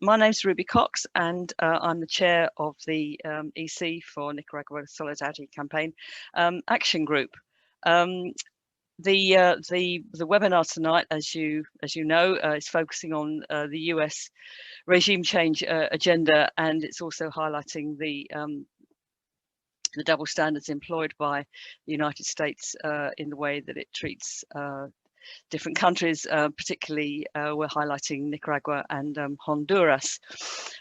My name's Ruby Cox, and I'm the chair of the EC for Nicaragua Solidarity Campaign Action Group. The webinar tonight, as you know, is focusing on the US regime change agenda, and it's also highlighting the double standards employed by the United States in the way that it treats different countries, particularly we're highlighting Nicaragua and Honduras.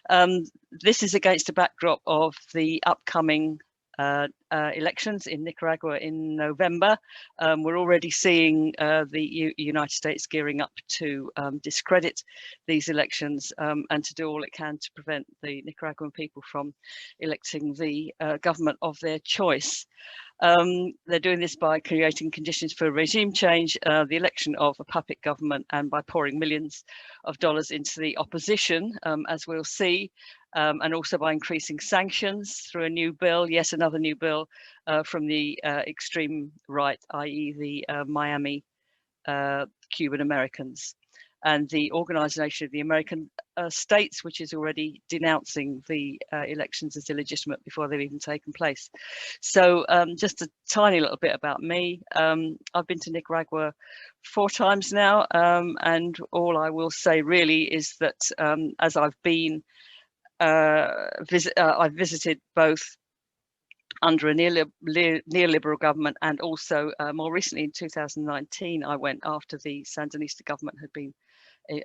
This is against a backdrop of the upcoming elections in Nicaragua in November. We're already seeing the United States gearing up to discredit these elections and to do all it can to prevent the Nicaraguan people from electing the government of their choice. They're doing this by creating conditions for regime change, the election of a puppet government, and by pouring millions of dollars into the opposition, as we'll see, and also by increasing sanctions through a new bill, yet another new bill from the extreme right, i.e. the Miami Cuban Americans, and the Organization of the American States, which is already denouncing the elections as illegitimate before they've even taken place. So just a tiny little bit about me. I've been to Nicaragua 4 times now, and all I will say really is that as I've been, I've visited both under a neoliberal government, and also more recently in 2019, I went after the Sandinista government had been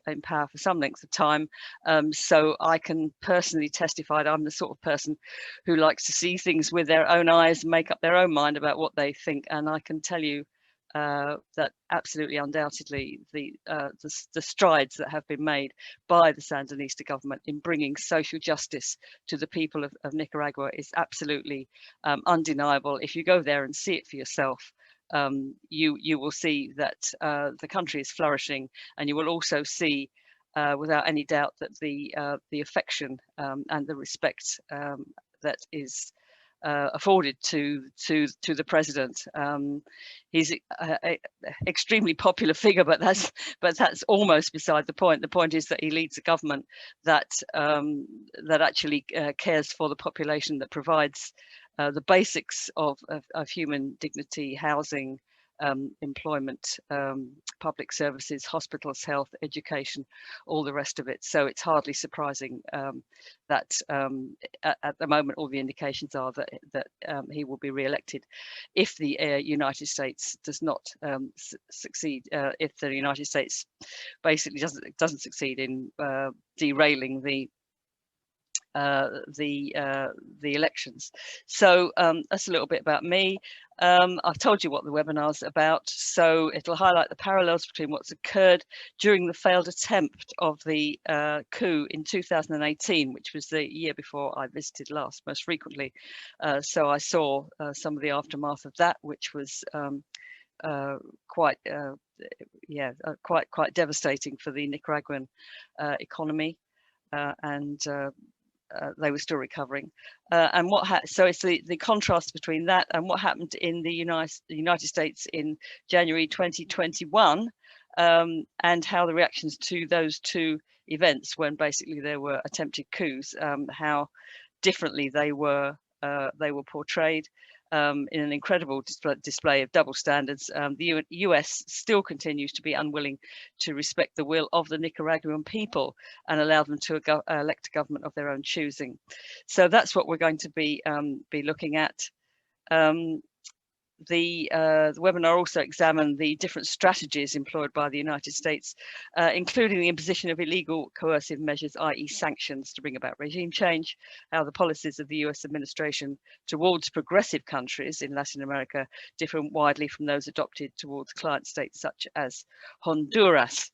in power for some length of time. So I can personally testify that I'm the sort of person who likes to see things with their own eyes, make up their own mind about what they think. And I can tell you that absolutely undoubtedly the strides that have been made by the Sandinista government in bringing social justice to the people of Nicaragua is absolutely undeniable. If you go there and see it for yourself, you will see that the country is flourishing, and you will also see without any doubt that the affection and the respect that is afforded to the president. He's an extremely popular figure, but that's almost beside the point. The point is that he leads a government that that actually cares for the population, that provides the basics of human dignity, housing, employment, public services, hospitals, health, education, all the rest of it. So it's hardly surprising that at the moment all the indications are that he will be re-elected if the United States does not succeed, if the United States basically doesn't succeed in derailing the elections. So that's a little bit about me. I've told you what the webinar's about, so it'll highlight the parallels between what's occurred during the failed attempt of the coup in 2018, which was the year before I visited most frequently. So I saw some of the aftermath of that, which was quite devastating for the Nicaraguan economy, and they were still recovering. And so it's the contrast between that and what happened in the United States in January 2021, and how the reactions to those 2 events, when basically there were attempted coups, how differently they were portrayed. In an incredible display of double standards. The US still continues to be unwilling to respect the will of the Nicaraguan people and allow them to elect a government of their own choosing. So that's what we're going to be looking at. The webinar also examined the different strategies employed by the United States, including the imposition of illegal coercive measures, i.e. sanctions, to bring about regime change, how the policies of the US administration towards progressive countries in Latin America differ widely from those adopted towards client states such as Honduras.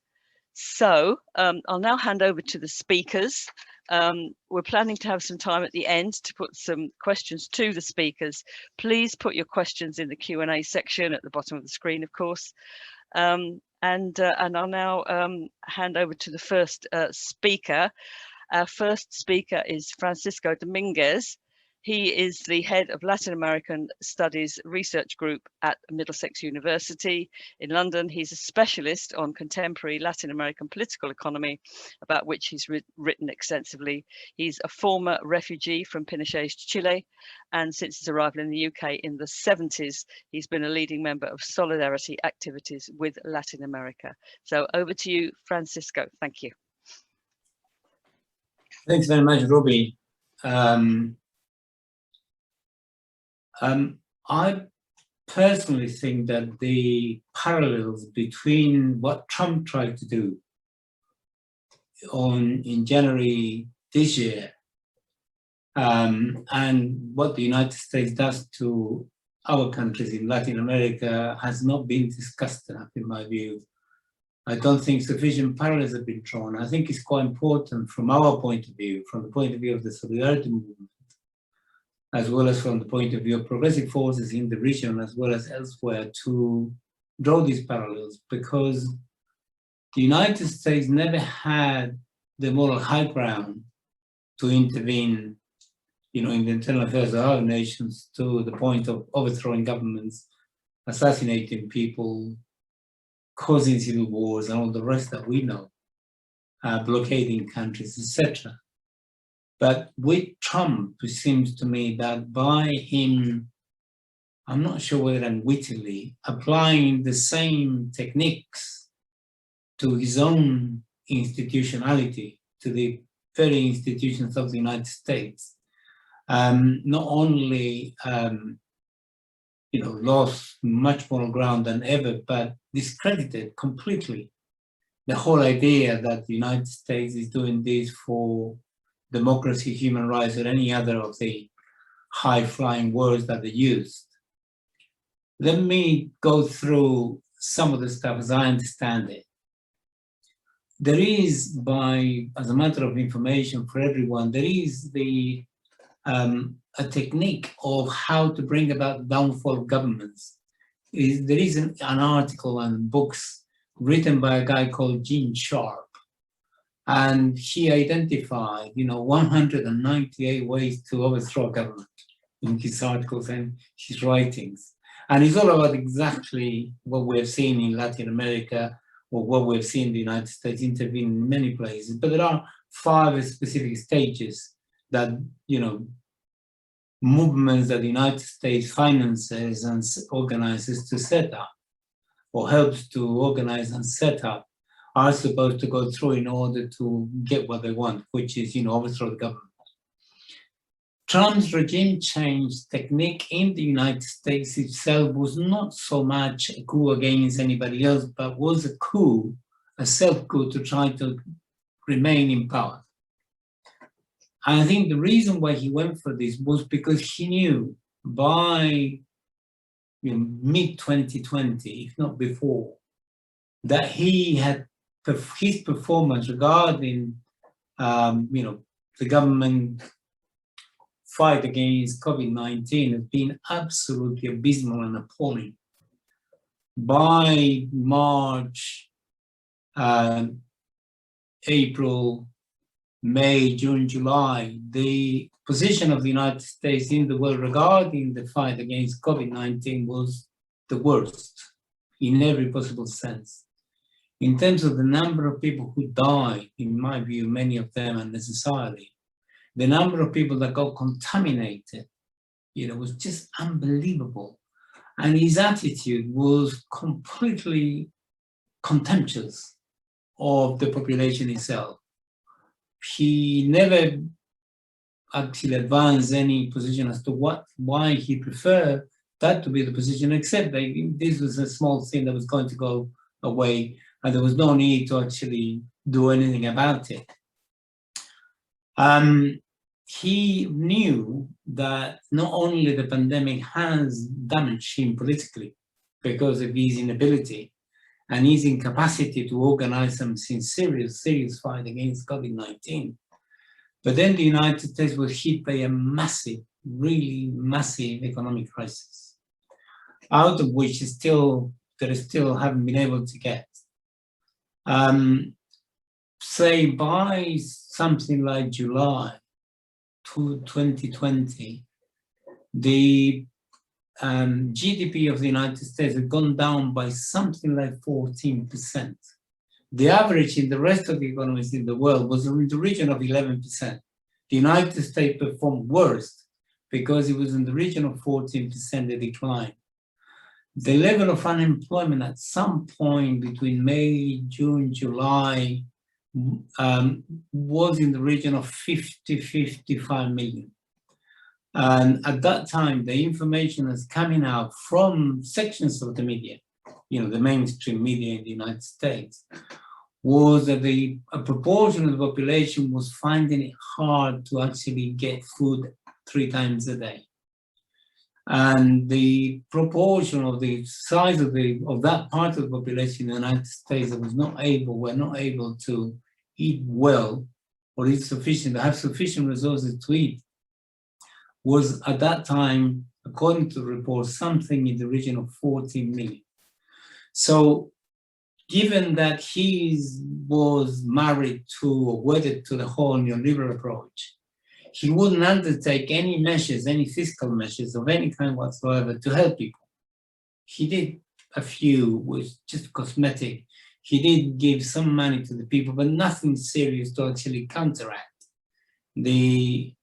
So I'll now hand over to the speakers. We're planning to have some time at the end to put some questions to the speakers. Please put your questions in the Q&A section at the bottom of the screen, of course. And I'll now hand over to the first speaker. Our first speaker is Francisco Dominguez. He is the head of Latin American Studies Research Group at Middlesex University in London. He's a specialist on contemporary Latin American political economy, about which he's written extensively. He's a former refugee from Pinochet's Chile, and since his arrival in the UK in the 70s, he's been a leading member of solidarity activities with Latin America. So over to you, Francisco. Thank you. Thanks very much, Ruby. I personally think that the parallels between what Trump tried to do in January this year and what the United States does to our countries in Latin America has not been discussed enough, in my view. I don't think sufficient parallels have been drawn. I think it's quite important from our point of view, from the point of view of the solidarity movement, as well as from the point of view of progressive forces in the region, as well as elsewhere, to draw these parallels, because the United States never had the moral high ground to intervene, in the internal affairs of other nations to the point of overthrowing governments, assassinating people, causing civil wars, and all the rest that we know, blockading countries, etc. But with Trump, it seems to me that by him, I'm not sure whether unwittingly, applying the same techniques to his own institutionality, to the very institutions of the United States, not only lost much more ground than ever, but discredited completely the whole idea that the United States is doing this for democracy, human rights, or any other of the high-flying words that they used. Let me go through some of the stuff as I understand it. There is, as a matter of information for everyone, there is a technique of how to bring about the downfall of governments. There is an article and books written by a guy called Gene Sharp, and he identified, 198 ways to overthrow a government in his articles and his writings. And it's all about exactly what we've seen in Latin America, or what we've seen in the United States intervene in many places. But there are 5 specific stages that, movements that the United States finances and organizes to set up, or helps to organize and set up, are supposed to go through in order to get what they want, which is, overthrow the government. Trump's regime change technique in the United States itself was not so much a coup against anybody else, but was a coup, a self-coup to try to remain in power. And I think the reason why he went for this was because he knew by mid-2020, if not before, that he had his performance regarding the government fight against COVID-19 has been absolutely abysmal and appalling. By March, April, May, June, July, the position of the United States in the world regarding the fight against COVID-19 was the worst in every possible sense. In terms of the number of people who died, in my view, many of them unnecessarily, the number of people that got contaminated, was just unbelievable. And his attitude was completely contemptuous of the population itself. He never actually advanced any position as to why he preferred that to be the position, except that this was a small thing that was going to go away, and there was no need to actually do anything about it. He knew that not only the pandemic has damaged him politically because of his inability and his incapacity to organize some serious fight against COVID-19, but then the United States was hit by a massive, really massive economic crisis, out of which they still haven't been able to get. Say by something like July 2020, the GDP of the United States had gone down by something like 14%. The average in the rest of the economies in the world was in the region of 11%. The United States performed worst because it was in the region of 14% decline. The level of unemployment at some point between May, June, July was in the region of 55 million. And at that time, the information that's coming out from sections of the media, the mainstream media in the United States, was that a proportion of the population was finding it hard to actually get food 3 times a day. And the proportion of the size of that part of the population in the United States that were not able to eat well or eat sufficient, have sufficient resources to eat, was at that time, according to the report, something in the region of 14 million. So given that he was married to or wedded to the whole neoliberal approach, he wouldn't undertake any measures, any fiscal measures of any kind whatsoever to help people. He did a few, was just cosmetic. He did give some money to the people, but nothing serious to actually counteract the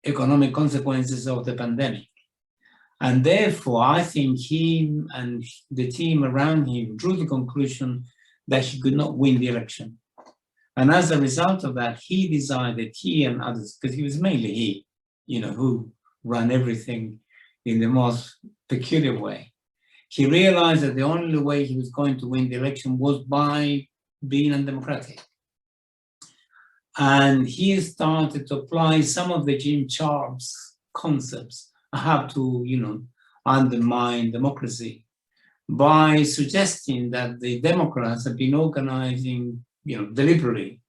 economic consequences of the pandemic. And therefore, I think him and the team around him drew the conclusion that he could not win the election. And as a result of that, he decided, he and others, because he was mainly he, who ran everything in the most peculiar way. He realized that the only way he was going to win the election was by being undemocratic. And he started to apply some of the Jim Sharp's concepts, how to, undermine democracy, by suggesting that the Democrats have been organizing, deliberately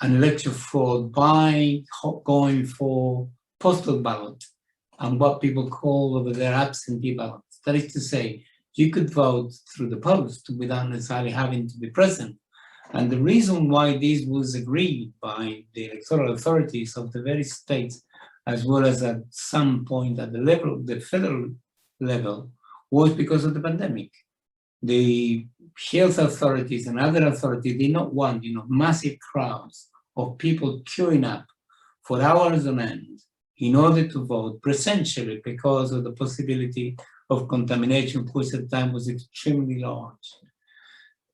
an election fraud by going for postal ballot and what people call over there absentee ballots. That is to say, you could vote through the post without necessarily having to be present. And the reason why this was agreed by the electoral authorities of the various states, as well as at some point at the federal level, was because of the pandemic. The health authorities and other authorities did not want, massive crowds of people queuing up for hours on end in order to vote presentially because of the possibility of contamination, which at the time was extremely large.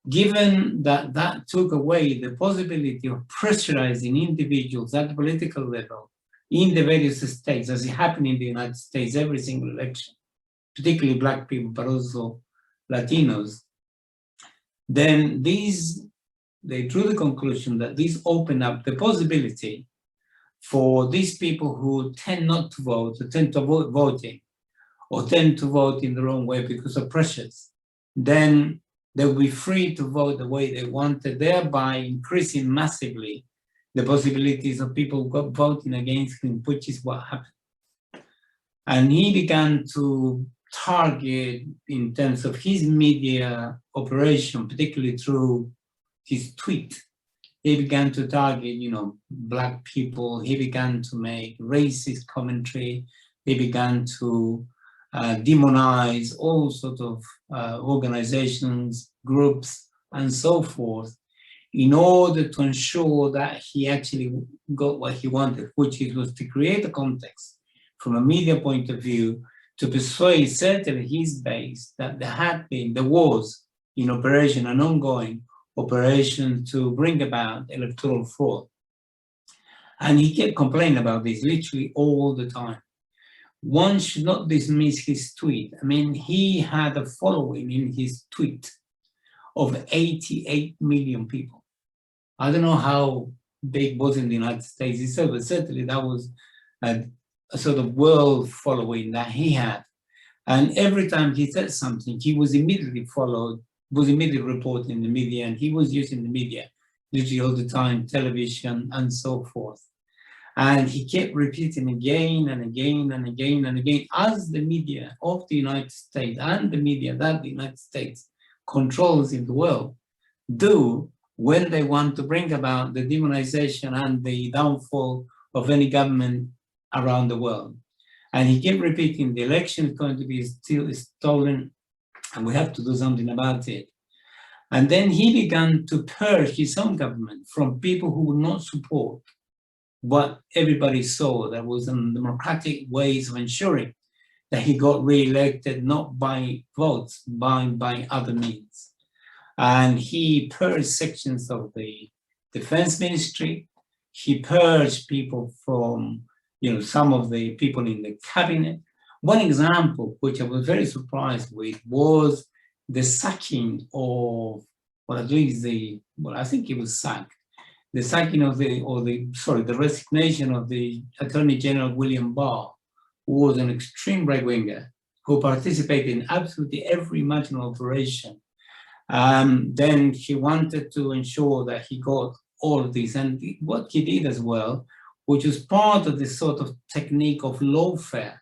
Given that that took away the possibility of pressurizing individuals at the political level in the various states, as it happened in the United States, every single election, particularly Black people, but also Latinos, then they drew the conclusion that this opened up the possibility for these people who tend not to vote, or tend to avoid voting, or tend to vote in the wrong way because of pressures, then they will be free to vote the way they wanted, thereby increasing massively the possibilities of people voting against him, which is what happened. And he began to target, in terms of his media operation, particularly through his tweet, he began to target, Black people. He began to make racist commentary. He began to demonize all sorts of organizations, groups, and so forth, in order to ensure that he actually got what he wanted, which was to create a context from a media point of view to persuade certainly his base that there was in operation, an ongoing operation to bring about electoral fraud. And he kept complaining about this literally all the time. One should not dismiss his tweet. I mean, he had a following in his tweet of 88 million people. I don't know how big was in the United States itself, but certainly that was a sort of world following that he had. And every time he said something, he was immediately followed, was immediately reported in the media, and he was using the media literally all the time, television and so forth. And he kept repeating again and again and again and again, as the media of the United States and the media that the United States controls in the world do when they want to bring about the demonization and the downfall of any government around the world. And he kept repeating, the election is going to be still stolen and we have to do something about it. And then he began to purge his own government from people who would not support what everybody saw that was democratic ways of ensuring that he got re-elected, not by votes, by other means. And he purged sections of the defense ministry. He purged people from, some of the people in the cabinet. One example, which I was very surprised with, was the sacking of, I think it was sacked, the sacking of the resignation of the Attorney General William Barr, who was an extreme right-winger, who participated in absolutely every imaginable operation. Then he wanted to ensure that he got all of this, and what he did as well, which was part of this sort of technique of lawfare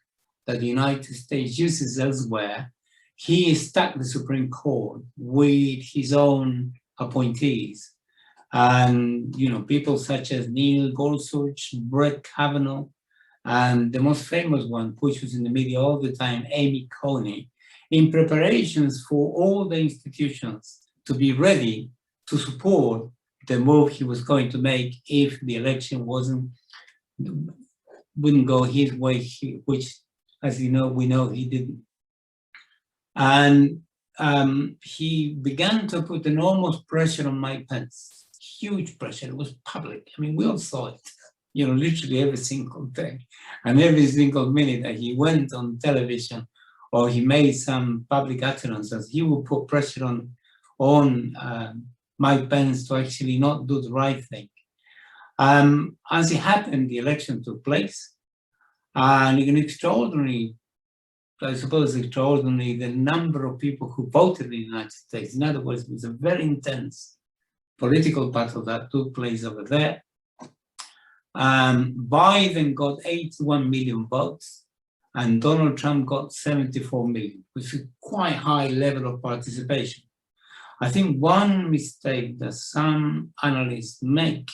that the United States uses elsewhere, he stacked the Supreme Court with his own appointees. And, people such as Neil Gorsuch, Brett Kavanaugh, and the most famous one, which was in the media all the time, Amy Coney, in preparations for all the institutions to be ready to support the move he was going to make if the election wouldn't go his way, which, as we know he didn't. And he began to put enormous pressure on Mike Pence, huge pressure. It was public. I mean, we all saw it, literally every single day. And every single minute that he went on television or he made some public utterances, he would put pressure on Mike Pence to actually not do the right thing. As it happened, the election took place, and an extraordinary, the number of people who voted in the United States. In other words, it was a very intense political battle that took place over there. Biden got 81 million votes, and Donald Trump got 74 million, which is a quite high level of participation. I think one mistake that some analysts make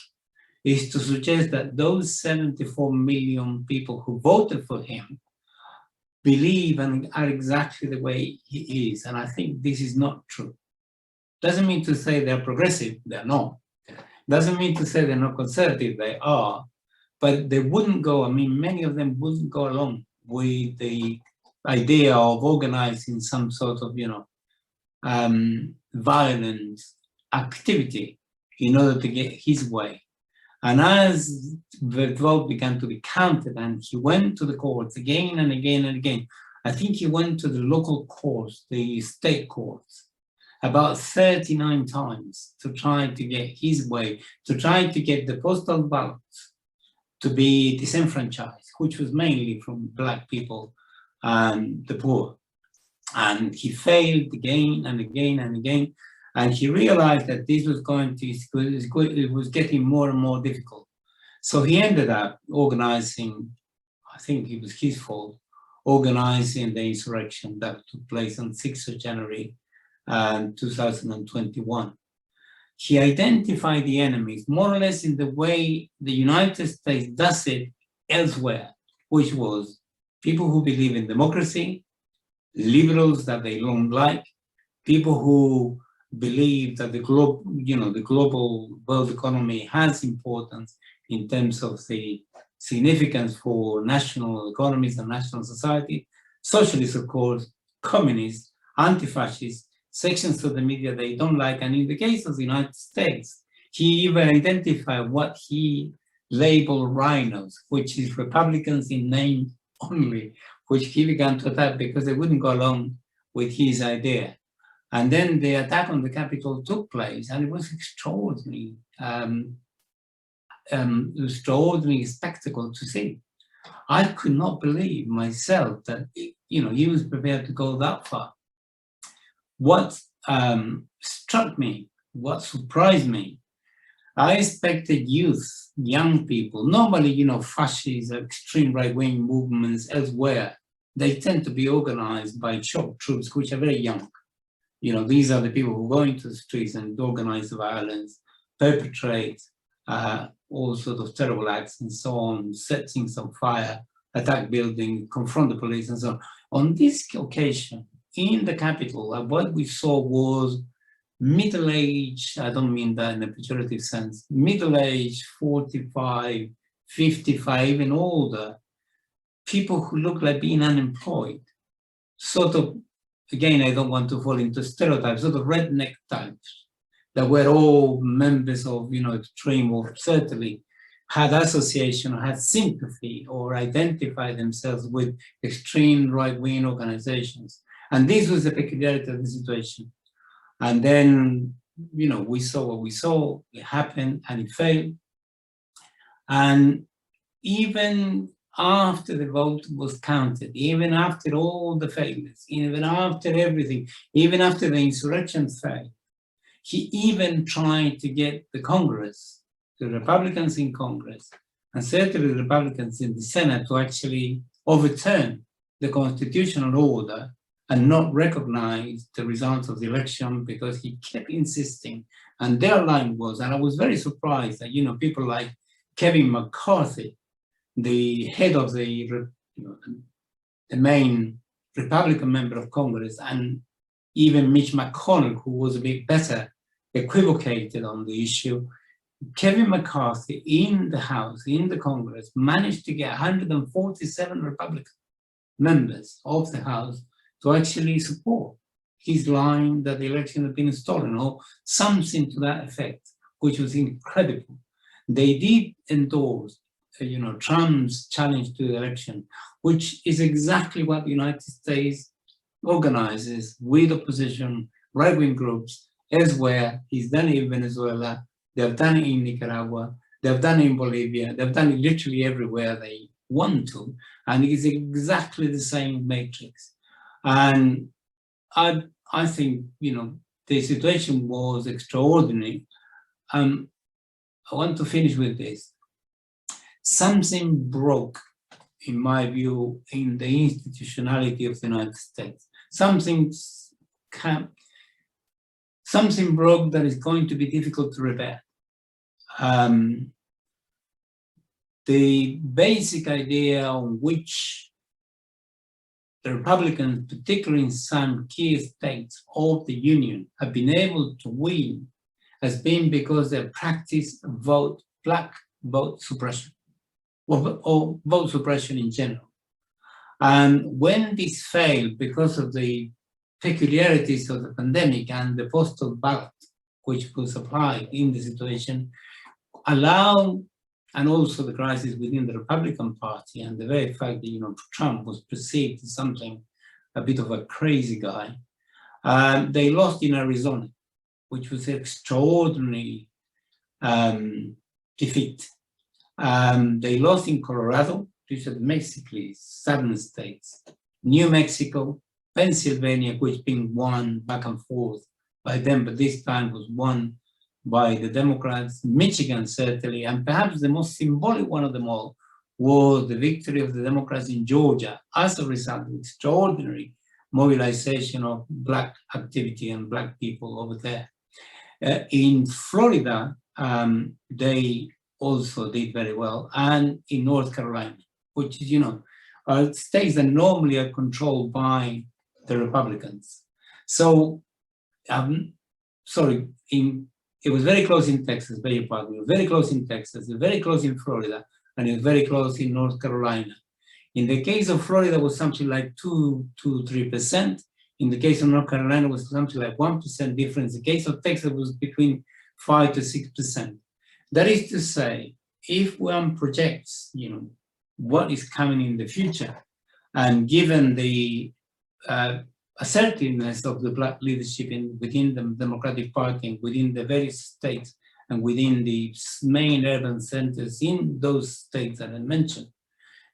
is to suggest that those 74 million people who voted for him believe and are exactly the way he is. And I think this is not true. Doesn't mean to say they're progressive, they're not. Doesn't mean to say they're not conservative, they are. But they wouldn't go, many of them wouldn't go along with the idea of organizing some sort of, violent activity in order to get his way. And as the vote began to be counted and he went to the courts again and again and again, I think he went to the local courts, the state courts, about 39 times to try to get his way, to try to get the postal ballots to be disenfranchised, which was mainly from Black people and the poor. And he failed again and again and again. And he realized that this was it was getting more and more difficult. So he ended up organizing, I think it was his fault, organizing the insurrection that took place on 6th of January 2021. He identified the enemies more or less in the way the United States does it elsewhere, which was people who believe in democracy, liberals that they don't like, people who believe that the global world economy has importance in terms of the significance for national economies and national society, socialists, of course, communists, anti-fascists, sections of the media they don't like. And in the case of the United States, he even identified what he labeled rhinos, which is Republicans in name only, which he began to attack because they wouldn't go along with his idea. And then the attack on the Capitol took place, and it was extraordinary, extraordinary spectacle to see. I could not believe myself that he was prepared to go that far. What struck me, what surprised me, I expected youth, young people, normally, fascist, extreme right-wing movements elsewhere, they tend to be organized by shock troops, which are very young. These are the people who go into the streets and organize the violence, perpetrate all sorts of terrible acts and so on, set things on fire, attack buildings, confront the police and so on. On this occasion, in the capital, what we saw was middle-aged, I don't mean that in a pejorative sense, middle-aged, 45, 55, even older, people who look like being unemployed, sort of, again, I don't want to fall into stereotypes, sort of redneck types that were all members of, extreme, or certainly had association or had sympathy or identified themselves with extreme right-wing organizations. And this was the peculiarity of the situation. And then, we saw what we saw, it happened and it failed. And even after the vote was counted, even after all the failures, even after everything, even after the insurrection failed, he even tried to get the Congress, the Republicans in Congress, and certainly the Republicans in the Senate to actually overturn the constitutional order and not recognize the results of the election, because he kept insisting. And their line was, and I was very surprised that, people like Kevin McCarthy, the head of the main Republican member of Congress, and even Mitch McConnell, who was a bit better equivocated on the issue, Kevin McCarthy in the House, in the Congress, managed to get 147 Republican members of the House to actually support his line that the election had been stolen, or something to that effect, which was incredible. They did endorse, Trump's challenge to the election, which is exactly what the United States organizes with opposition, right-wing groups, elsewhere. He's done it in Venezuela, they've done it in Nicaragua, they've done it in Bolivia, they've done it literally everywhere they want to, and it's exactly the same matrix. And I think, the situation was extraordinary. I want to finish with this. Something broke, in my view, in the institutionality of the United States. Something broke that is going to be difficult to repair. The basic idea on which the Republicans, particularly in some key states of the Union, have been able to win has been because they practiced black vote suppression, or vote suppression in general. And when this failed because of the peculiarities of the pandemic and the postal ballot, which was applied in the situation, and also the crisis within the Republican Party and the very fact that, Trump was perceived as a bit of a crazy guy, they lost in Arizona, which was an extraordinary defeat. They lost in Colorado, which are basically southern states, New Mexico, Pennsylvania, which been won back and forth by them, but this time was won by the Democrats, Michigan certainly, and perhaps the most symbolic one of them all was the victory of the Democrats in Georgia as a result of extraordinary mobilization of Black activity and Black people over there. In Florida, they also did very well, and in North Carolina, which is, are states that normally are controlled by the Republicans. So, it was very close in Texas, beg your pardon. It was very close in Texas, it was very close in Florida, and it was very close in North Carolina. In the case of Florida, it was something like 2-3%. In the case of North Carolina, it was something like 1% difference. In the case of Texas, it was between 5 to 6%. That is to say, if one projects, what is coming in the future, and given the assertiveness of the Black leadership within the Democratic Party and within the various states and within the main urban centers in those states that I mentioned,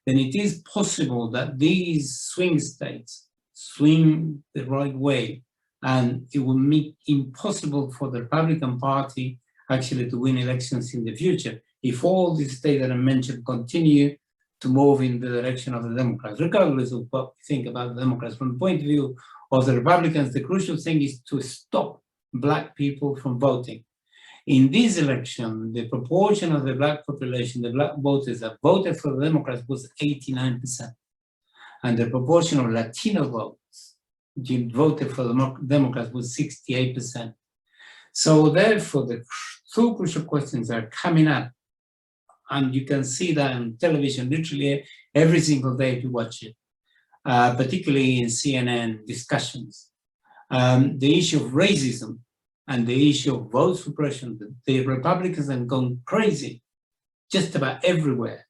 then it is possible that these swing states swing the right way, and it will make impossible for the Republican Party actually to win elections in the future if all these states that I mentioned continue to move in the direction of the Democrats, regardless of what we think about the Democrats. From the point of view of the Republicans, the crucial thing is to stop Black people from voting. In this election, the proportion of the Black population, the Black voters that voted for the Democrats was 89%. And the proportion of Latino votes that voted for the Democrats was 68%. So therefore, the two crucial questions are coming up. And you can see that on television literally every single day if you watch it, particularly in CNN discussions. The issue of racism and the issue of vote suppression. The Republicans have gone crazy just about everywhere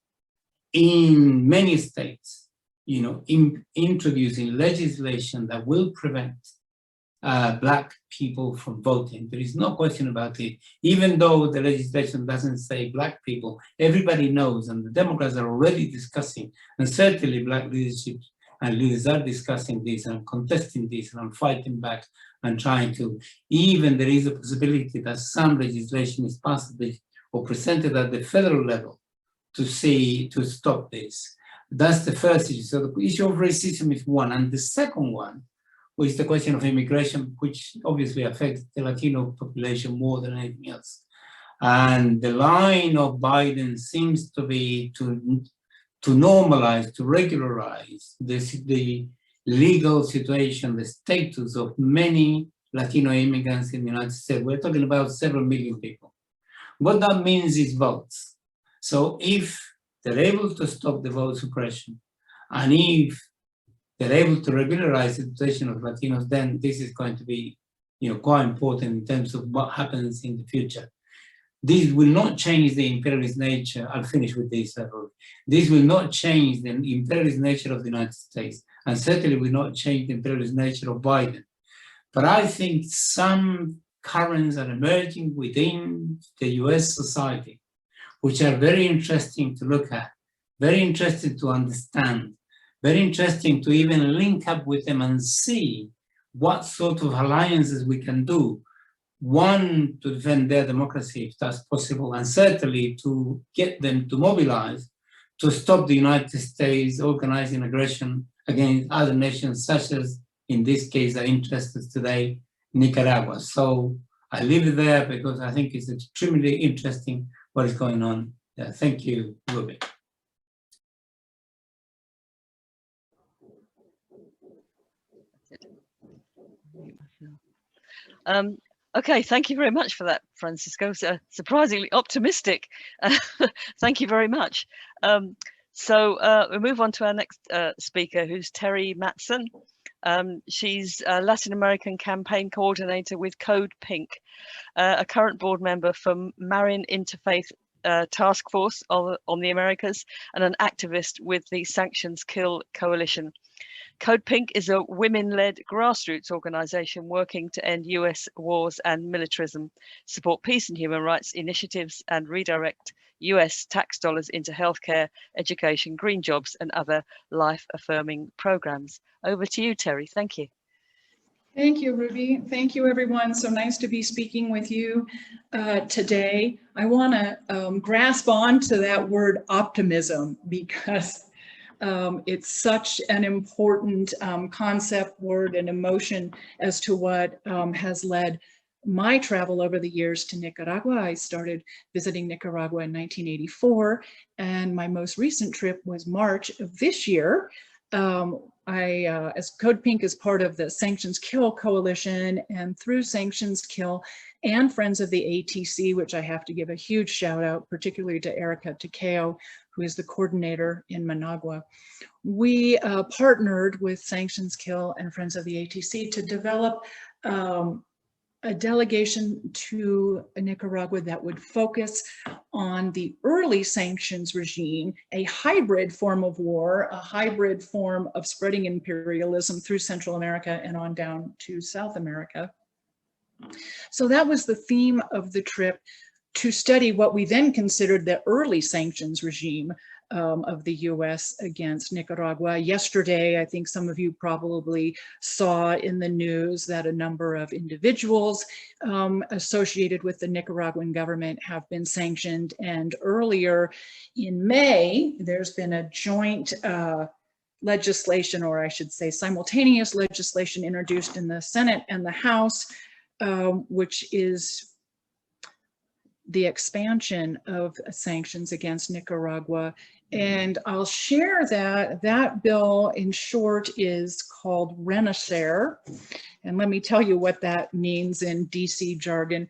in many states, you know, introducing legislation that will prevent Black people from voting. There is no question about it. Even though the legislation doesn't say Black people, everybody knows, and the Democrats are already discussing, and certainly Black leadership and leaders are discussing this and contesting this and fighting back and trying to, even there is a possibility that some legislation is passed or presented at the federal level to stop this. That's the first issue. So the issue of racism is one. And the second one is the question of immigration, which obviously affects the Latino population more than anything else. And the line of Biden seems to be to normalize, to regularize the legal situation, the status of many Latino immigrants in the United States. We're talking about several million people. What that means is votes. So if they're able to stop the vote suppression, and if they're able to regularize the situation of Latinos, then this is going to be, you know, quite important in terms of what happens in the future. This will not change the imperialist nature. I'll finish with this. This will not change the imperialist nature of the United States, and certainly will not change the imperialist nature of Biden. But I think some currents are emerging within the US society, which are very interesting to look at, very interesting to understand, very interesting to even link up with them and see what sort of alliances we can do. One, to defend their democracy, if that's possible, and certainly to get them to mobilize to stop the United States organizing aggression against other nations, such as, in this case, our interests today, Nicaragua. So I leave it there because I think it's extremely interesting what is going on there. Thank you, Ruby. Okay, thank you very much for that, Francisco. Surprisingly optimistic. Thank you very much. So we'll move on to our next speaker, who's Terry Matson. She's a Latin American campaign coordinator with Code Pink, a current board member from Marin Interfaith Task Force on the Americas, and an activist with the Sanctions Kill Coalition. Code Pink is a women-led grassroots organization working to end US wars and militarism, support peace and human rights initiatives, and redirect US tax dollars into healthcare, education, green jobs, and other life-affirming programs. Over to you, Terry. Thank you. Thank you, Ruby. Thank you, everyone. So nice to be speaking with you today. I want to grasp on to that word optimism, because it's such an important concept, word, and emotion as to what has led my travel over the years to Nicaragua. I started visiting Nicaragua in 1984, and my most recent trip was March of this year. As Code Pink is part of the Sanctions Kill Coalition, and through Sanctions Kill and Friends of the ATC, which I have to give a huge shout out, particularly to Erica Takeo, who is the coordinator in Managua. We partnered with Sanctions Kill and Friends of the ATC to develop a delegation to Nicaragua that would focus on the early sanctions regime, a hybrid form of war, a hybrid form of spreading imperialism through Central America and on down to South America. So that was the theme of the trip, to study what we then considered the early sanctions regime of the US against Nicaragua. Yesterday, I think some of you probably saw in the news that a number of individuals associated with the Nicaraguan government have been sanctioned. And earlier in May, there's been a joint legislation, or I should say simultaneous legislation, introduced in the Senate and the House, which is the expansion of sanctions against Nicaragua. And I'll share that bill in short is called Renacer. And let me tell you what that means in DC jargon.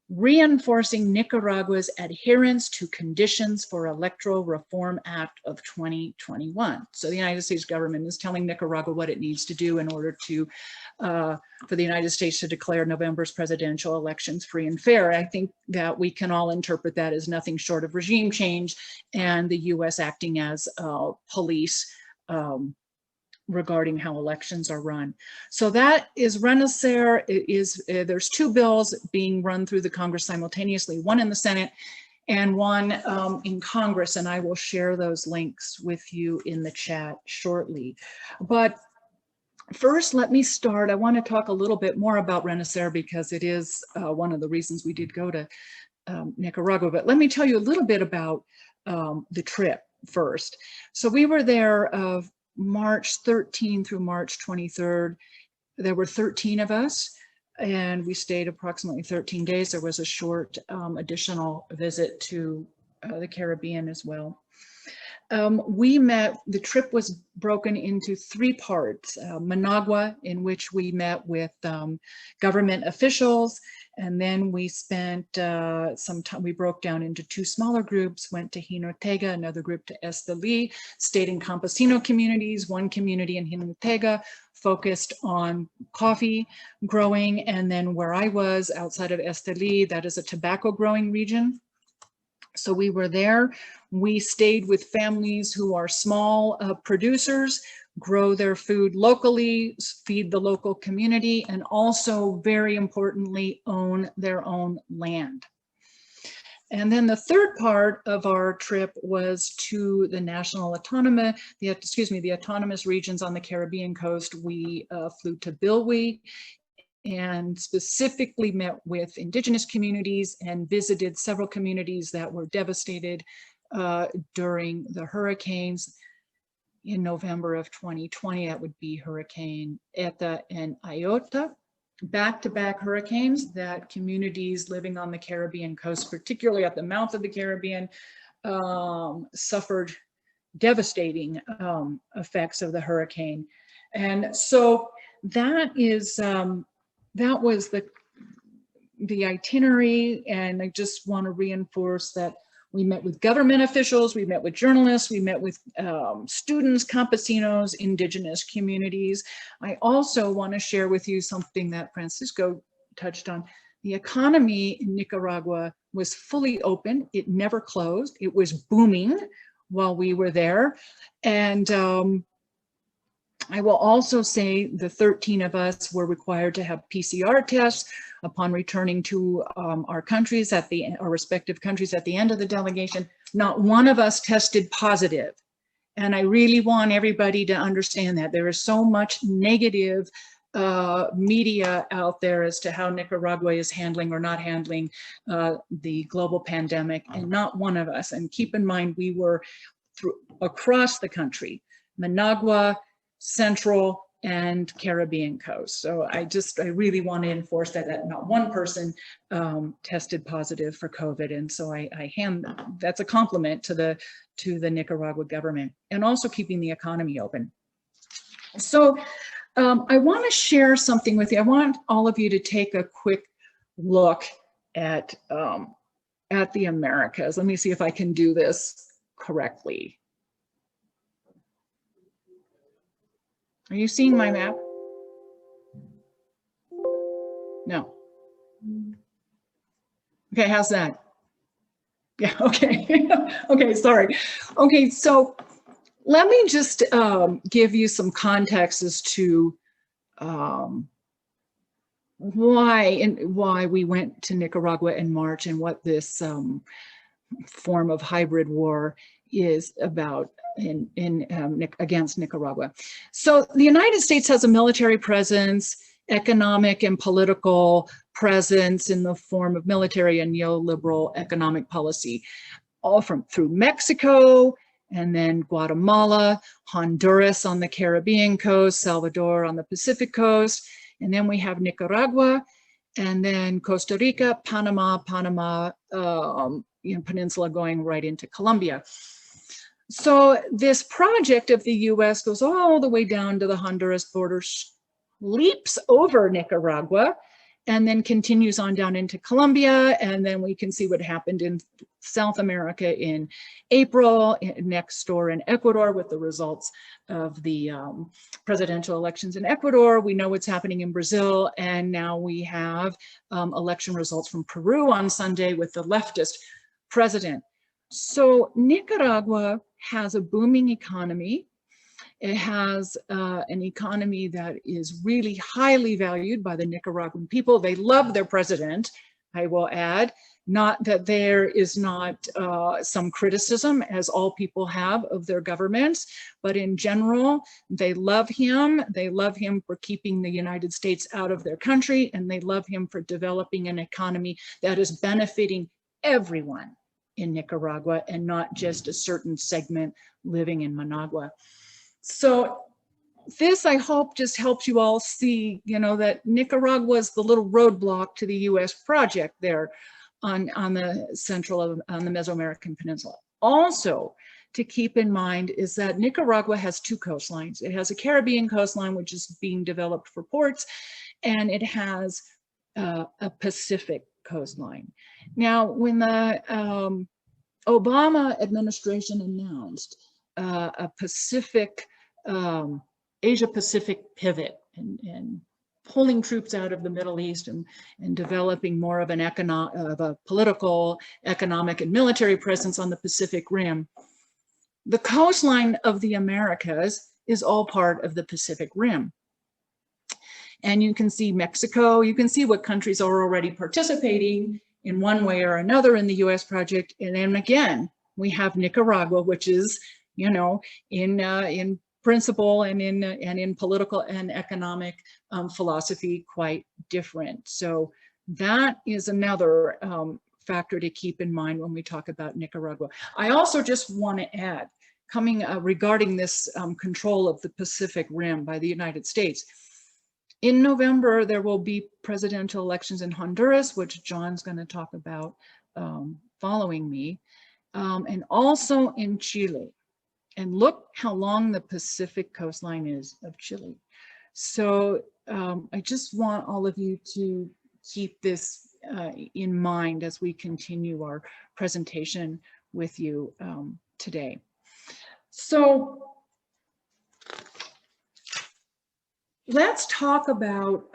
Reinforcing Nicaragua's adherence to conditions for Electoral Reform Act of 2021. So the United States government is telling Nicaragua what it needs to do in order to, for the United States to declare November's presidential elections free and fair. I think that we can all interpret that as nothing short of regime change and the US acting as police regarding how elections are run. So that is Renacer. It is, there's two bills being run through the Congress simultaneously, one in the Senate and one in Congress, and I will share those links with you in the chat shortly. But first, let me start. I want to talk a little bit more about Renacer because it is one of the reasons we did go to Nicaragua. But let me tell you a little bit about the trip first. So we were there March 13 through March 23rd. There were 13 of us and we stayed approximately 13 days. There was a short additional visit to the Caribbean as well. The trip was broken into three parts. Managua, in which we met with government officials, and then we spent some time, we broke down into two smaller groups, went to Jinotega, another group to Esteli, stayed in campesino communities, one community in Jinotega focused on coffee growing, and then where I was outside of Esteli, that is a tobacco growing region. So we were there. We stayed with families who are small producers, grow their food locally, feed the local community, and also, very importantly, own their own land. And then the third part of our trip was to the the autonomous regions on the Caribbean coast. We flew to Bilwi and specifically met with indigenous communities and visited several communities that were devastated during the hurricanes in November of 2020. That would be Hurricane Eta and Iota, back-to-back hurricanes that communities living on the Caribbean coast, particularly at the mouth of the Caribbean, suffered devastating effects of the hurricane. And so that is that was the itinerary, and I just want to reinforce that we met with government officials, we met with journalists, we met with students, campesinos, indigenous communities. I also want to share with you something that Francisco touched on. The economy in Nicaragua was fully open. It never closed. It was booming while we were there. And I will also say the 13 of us were required to have PCR tests upon returning to our countries our respective countries at the end of the delegation. Not one of us tested positive. And I really want everybody to understand that there is so much negative media out there as to how Nicaragua is handling or not handling the global pandemic, and not one of us. And keep in mind, we were across the country, Managua, Central and Caribbean coast. So I really want to enforce that not one person tested positive for COVID. And so that's a compliment to the Nicaragua government, and also keeping the economy open. So I want to share something with you. I want all of you to take a quick look at the Americas. Let me see if I can do this correctly. Are you seeing my map? No. Okay, how's that? Yeah, okay. Okay, sorry. Okay, so let me just give you some context as to why we went to Nicaragua in March and what this form of hybrid war is about against Nicaragua. So the United States has a military presence, economic and political presence in the form of military and neoliberal economic policy, all through Mexico, and then Guatemala, Honduras on the Caribbean coast, Salvador on the Pacific coast, and then we have Nicaragua. and then Costa Rica, Panama, peninsula going right into Colombia. So this project of the US goes all the way down to the Honduras border, leaps over Nicaragua, and then continues on down into Colombia. And then we can see what happened in South America in April, next door in Ecuador with the results of the presidential elections in Ecuador. We know what's happening in Brazil. And now we have election results from Peru on Sunday with the leftist president. So Nicaragua has a booming economy. It has an economy that is really highly valued by the Nicaraguan people. They love their president, I will add. Not that there is not some criticism, as all people have, of their governments, but in general, they love him. They love him for keeping the United States out of their country, and they love him for developing an economy that is benefiting everyone in Nicaragua and not just a certain segment living in Managua. So this, I hope, just helps you all see, that Nicaragua is the little roadblock to the US project there on the Mesoamerican Peninsula. Also, to keep in mind is that Nicaragua has two coastlines. It has a Caribbean coastline, which is being developed for ports, and it has a Pacific coastline. Now, when the Obama administration announced a Pacific, Asia-Pacific pivot and pulling troops out of the Middle East and developing more of a political, economic, and military presence on the Pacific Rim, the coastline of the Americas is all part of the Pacific Rim. And you can see Mexico, you can see what countries are already participating in one way or another in the US project. And then again, we have Nicaragua, which is, in principle and in political and economic philosophy quite different. So that is another factor to keep in mind when we talk about Nicaragua. I also just want to add, regarding this control of the Pacific Rim by the United States, in November, there will be presidential elections in Honduras, which John's going to talk about following me, and also in Chile. And look how long the Pacific coastline is of Chile. So I just want all of you to keep this in mind as we continue our presentation with you today. So let's talk about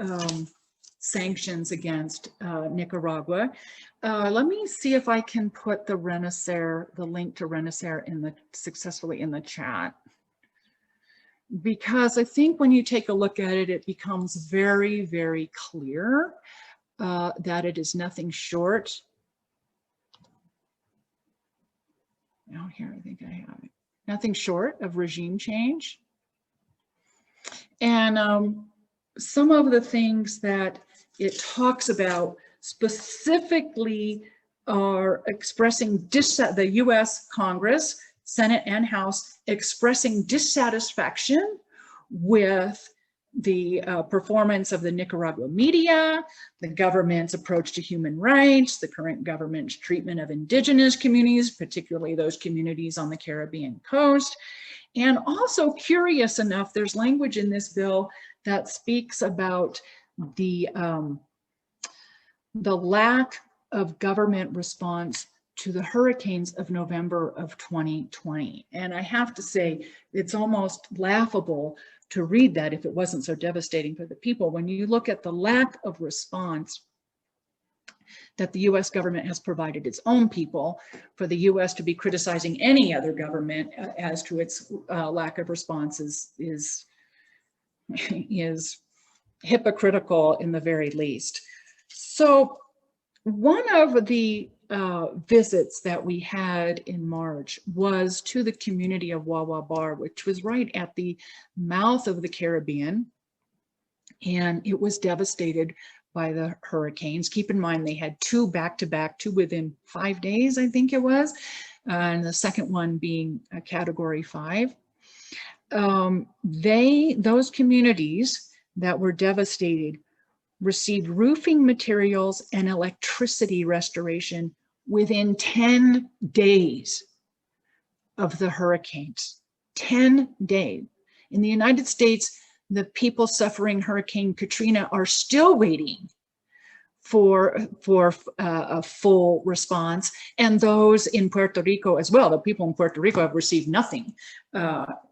sanctions against Nicaragua. Let me see if I can put the link to Renacer successfully in the chat, because I think when you take a look at it, it becomes very, very clear that it is nothing short. Oh, here, I think I have it. Nothing short of regime change. And some of the things that it talks about specifically are expressing the US Congress, Senate and House, expressing dissatisfaction with the performance of the Nicaragua media, the government's approach to human rights, the current government's treatment of indigenous communities, particularly those communities on the Caribbean coast. And also, curious enough, there's language in this bill that speaks about the lack of government response to the hurricanes of November of 2020. And I have to say, it's almost laughable to read that if it wasn't so devastating for the people. When you look at the lack of response that the US government has provided its own people, for the US to be criticizing any other government as to its lack of response is hypocritical in the very least. So one of the visits that we had in March was to the community of Wawa Bar, which was right at the mouth of the Caribbean, and it was devastated by the hurricanes. Keep in mind, they had two back-to-back, two within 5 days, I think it was, and the second one being a Category 5. Those communities that were devastated received roofing materials and electricity restoration within 10 days of the hurricanes. 10 days. In the United States, the people suffering Hurricane Katrina are still waiting for a full response, and those in Puerto Rico as well. The people in Puerto Rico have received nothing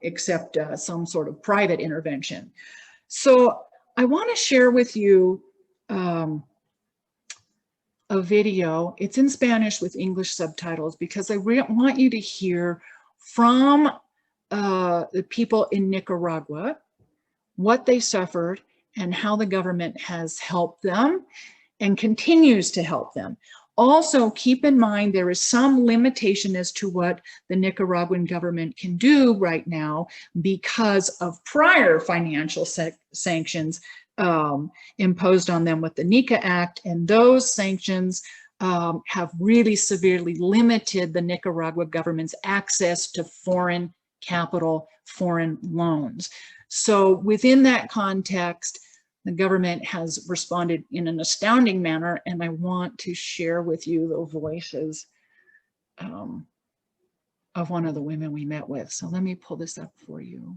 except some sort of private intervention. So I want to share with you a video. It's in Spanish with English subtitles because I want you to hear from the people in Nicaragua what they suffered and how the government has helped them and continues to help them. Also, keep in mind there is some limitation as to what the Nicaraguan government can do right now because of prior financial sanctions imposed on them with the NICA Act, and those sanctions have really severely limited the Nicaragua government's access to foreign capital, foreign loans. So within that context, the government has responded in an astounding manner, and I want to share with you the voices of one of the women we met with. So let me pull this up for you.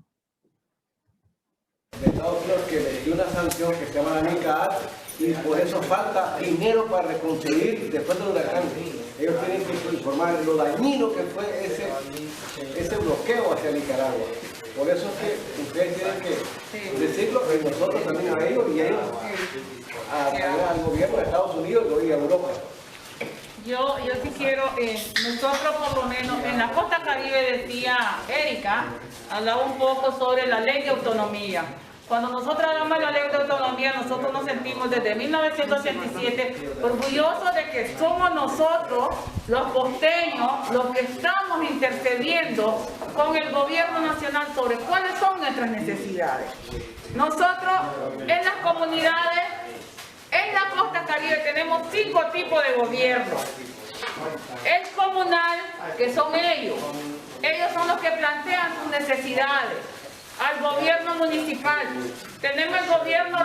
Estados Unidos que le dio una sanción que se llama la NICA Act y por eso falta dinero para reconstruir después del huracán. Ellos tienen que informar lo dañino que fue ese bloqueo hacia Nicaragua. Por eso es que ustedes tienen que decirlo y nosotros también a ellos y ellos al gobierno de Estados Unidos y a Europa. Yo sí quiero, nosotros por lo menos en la costa caribe, decía Erika, hablaba un poco sobre la ley de autonomía. Cuando nosotros hablamos de la ley de autonomía, nosotros nos sentimos desde 1987 orgullosos de que somos nosotros, los costeños, los que estamos intercediendo con el gobierno nacional sobre cuáles son nuestras necesidades. Nosotros en las comunidades, en la costa caribe, tenemos 5 tipos de gobierno. El comunal, que son ellos son los que plantean sus necesidades. Al gobierno municipal, tenemos el gobierno,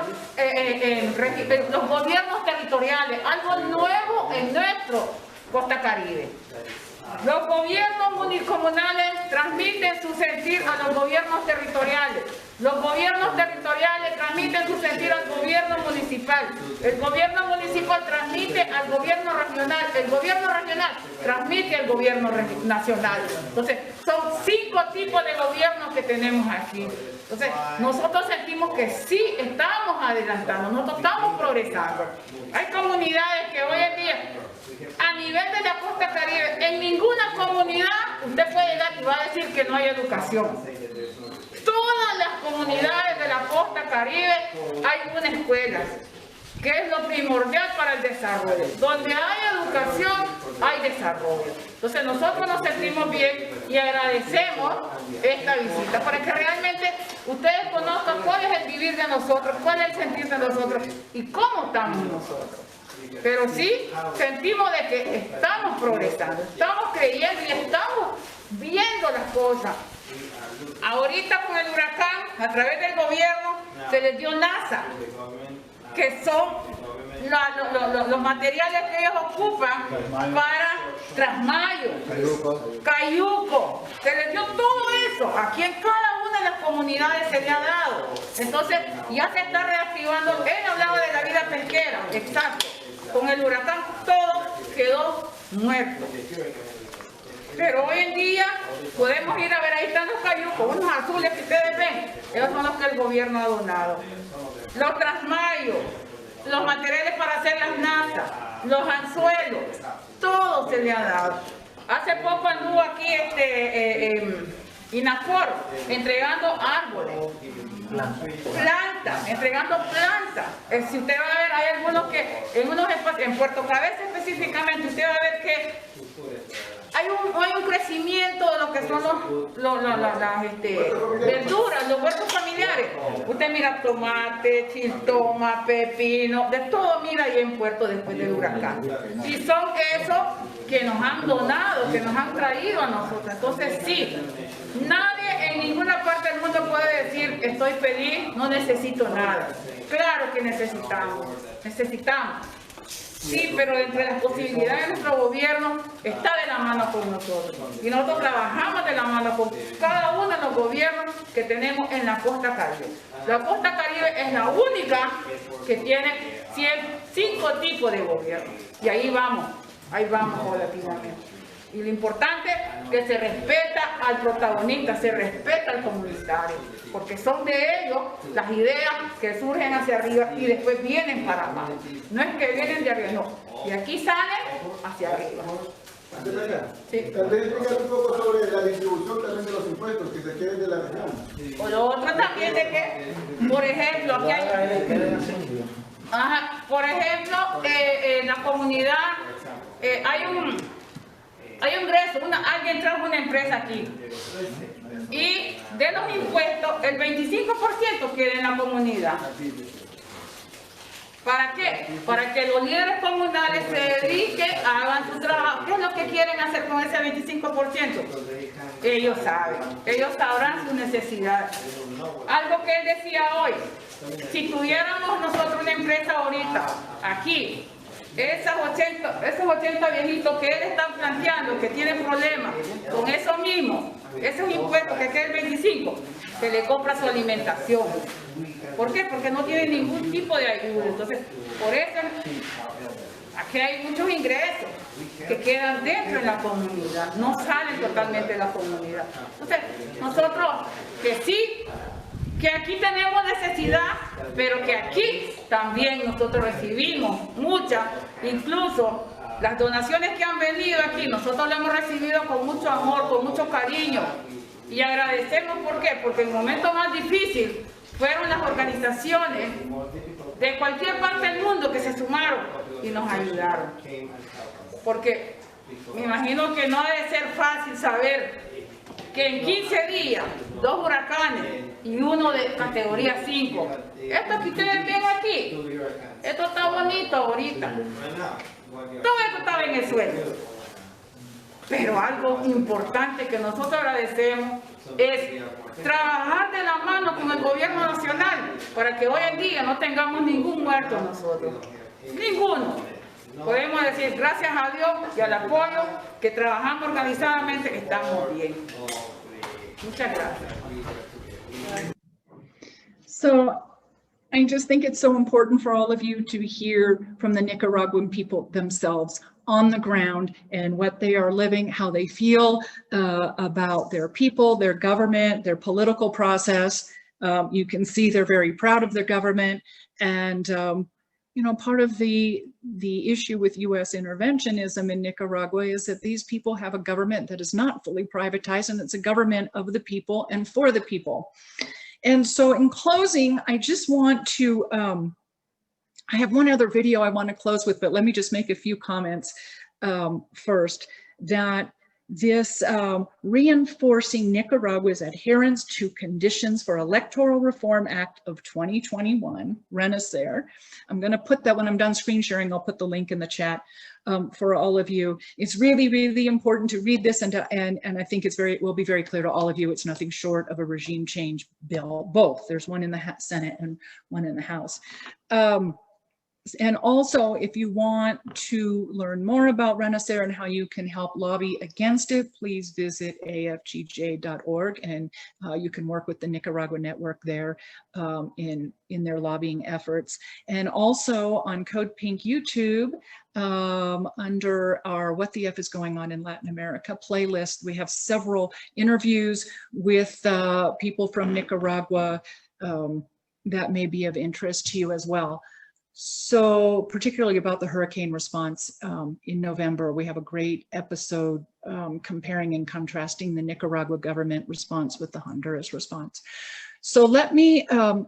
los gobiernos territoriales, algo nuevo en nuestro costa caribe. Los gobiernos comunales transmiten su sentir a los gobiernos territoriales. Los gobiernos territoriales transmiten su sentir al gobierno municipal. El gobierno municipal transmite al gobierno regional. El gobierno regional transmite al gobierno nacional. Entonces, son 5 tipos de gobiernos que tenemos aquí. Entonces, nosotros sentimos que sí estamos adelantando, nosotros estamos progresando. Hay comunidades que hoy en día, a nivel de la costa caribe, en ninguna comunidad usted puede llegar y va a decir que no hay educación. Todas las comunidades de la costa caribe hay una escuela, que es lo primordial para el desarrollo. Donde hay educación, hay desarrollo. Entonces nosotros nos sentimos bien y agradecemos esta visita para que realmente ustedes conozcan cuál es el vivir de nosotros, cuál es el sentir de nosotros y cómo estamos nosotros. Pero sí sentimos de que estamos progresando, estamos creyendo y estamos viendo las cosas. Ahorita con el huracán, a través del gobierno, se les dio NASA, que son los materiales que ellos ocupan para trasmayo, cayuco. Se les dio todo eso. Aquí en cada una de las comunidades se le ha dado. Entonces ya se está reactivando. Él hablaba de la vida pesquera, exacto. Con el huracán todo quedó muerto. Pero hoy en día podemos ir a ver, ahí están los cayucos, unos azules que ustedes ven. Esos son los que el gobierno ha donado. Los trasmayos, los materiales para hacer las nazas, los anzuelos, todo se le ha dado. Hace poco anduvo aquí INAFOR entregando árboles, plantas, entregando plantas. Si usted va a ver, hay algunos que en unos espacios, en Puerto Cabeza específicamente, usted va a ver que hay un crecimiento de lo que son las verduras, los huertos familiares. Usted mira tomate, chiltoma, pepino, de todo mira ahí en Puerto después del huracán. Y son esos que nos han donado, que nos han traído a nosotros. Entonces sí, nadie en ninguna parte del mundo puede puede decir estoy feliz, no necesito nada. Claro que necesitamos. Sí, pero entre las posibilidades de nuestro gobierno está de la mano con nosotros. Y nosotros trabajamos de la mano con cada uno de los gobiernos que tenemos en la costa Caribe. La costa Caribe es la única que tiene 5 tipos de gobierno. Y ahí vamos paulatinamente. Y lo importante es que se respeta al protagonista, se respeta al comunitario, porque son de ellos las ideas que surgen hacia arriba y después vienen para abajo. No es que vienen de arriba, no. Y aquí salen hacia arriba. Sí. Tal vez explicar un poco sobre la distribución también de los impuestos que se queden de la región. O lo otro también de que, por ejemplo, aquí hay... por ejemplo, en la comunidad hay un ingreso, alguien trajo una empresa aquí y de los impuestos el 25% queda en la comunidad. ¿Para qué? Para que los líderes comunales se dediquen, hagan su trabajo. ¿Qué es lo que quieren hacer con ese 25%? Ellos saben, ellos sabrán sus necesidades. Algo que él decía hoy, si tuviéramos nosotros una empresa ahorita, aquí, esos 80 viejitos que él está planteando, que tienen problemas con eso mismo, esos impuestos que quedan el 25, se le compra su alimentación. ¿Por qué? Porque no tiene ningún tipo de ayuda. Entonces, por eso, aquí hay muchos ingresos que quedan dentro de la comunidad, no salen totalmente de la comunidad. Entonces, nosotros que sí, que aquí tenemos necesidad, pero que aquí también nosotros recibimos muchas, incluso las donaciones que han venido aquí, nosotros las hemos recibido con mucho amor, con mucho cariño, y agradecemos. ¿Por qué? Porque el momento más difícil fueron las organizaciones de cualquier parte del mundo que se sumaron y nos ayudaron. Porque me imagino que no ha de ser fácil saber que en 15 días, 2 huracanes y uno de categoría 5. Esto que ustedes ven aquí, esto está bonito ahorita. Todo esto está en el suelo. Pero algo importante que nosotros agradecemos es trabajar de la mano con el gobierno nacional para que hoy en día no tengamos ningún muerto nosotros. Ninguno. Podemos decir, gracias a Dios y al apoyo que trabajamos organizadamente, estamos bien. Muchas gracias. So I just think it's so important for all of you to hear from the Nicaraguan people themselves on the ground and what they are living, how they feel about their people, their government, their political process. You can see they're very proud of their government. And, you know, part of the issue with US interventionism in Nicaragua is that these people have a government that is not fully privatized, and it's a government of the people and for the people. And so in closing, I just want to, I have one other video I want to close with, but let me just make a few comments first. That this reinforcing Nicaragua's adherence to conditions for Electoral Reform Act of 2021, Renacer. I'm going to put that when I'm done screen sharing, I'll put the link in the chat for all of you. It's really, really important to read this, and I think it will be very clear to all of you, it's nothing short of a regime change bill, both. There's one in the Senate and one in the House. And also, if you want to learn more about Renacer and how you can help lobby against it, please visit afgj.org, and you can work with the Nicaragua Network there in their lobbying efforts. And also on Code Pink YouTube, under our What the F is Going On in Latin America playlist, we have several interviews with people from Nicaragua that may be of interest to you as well. So particularly about the hurricane response in November, we have a great episode comparing and contrasting the Nicaragua government response with the Honduras response. So let me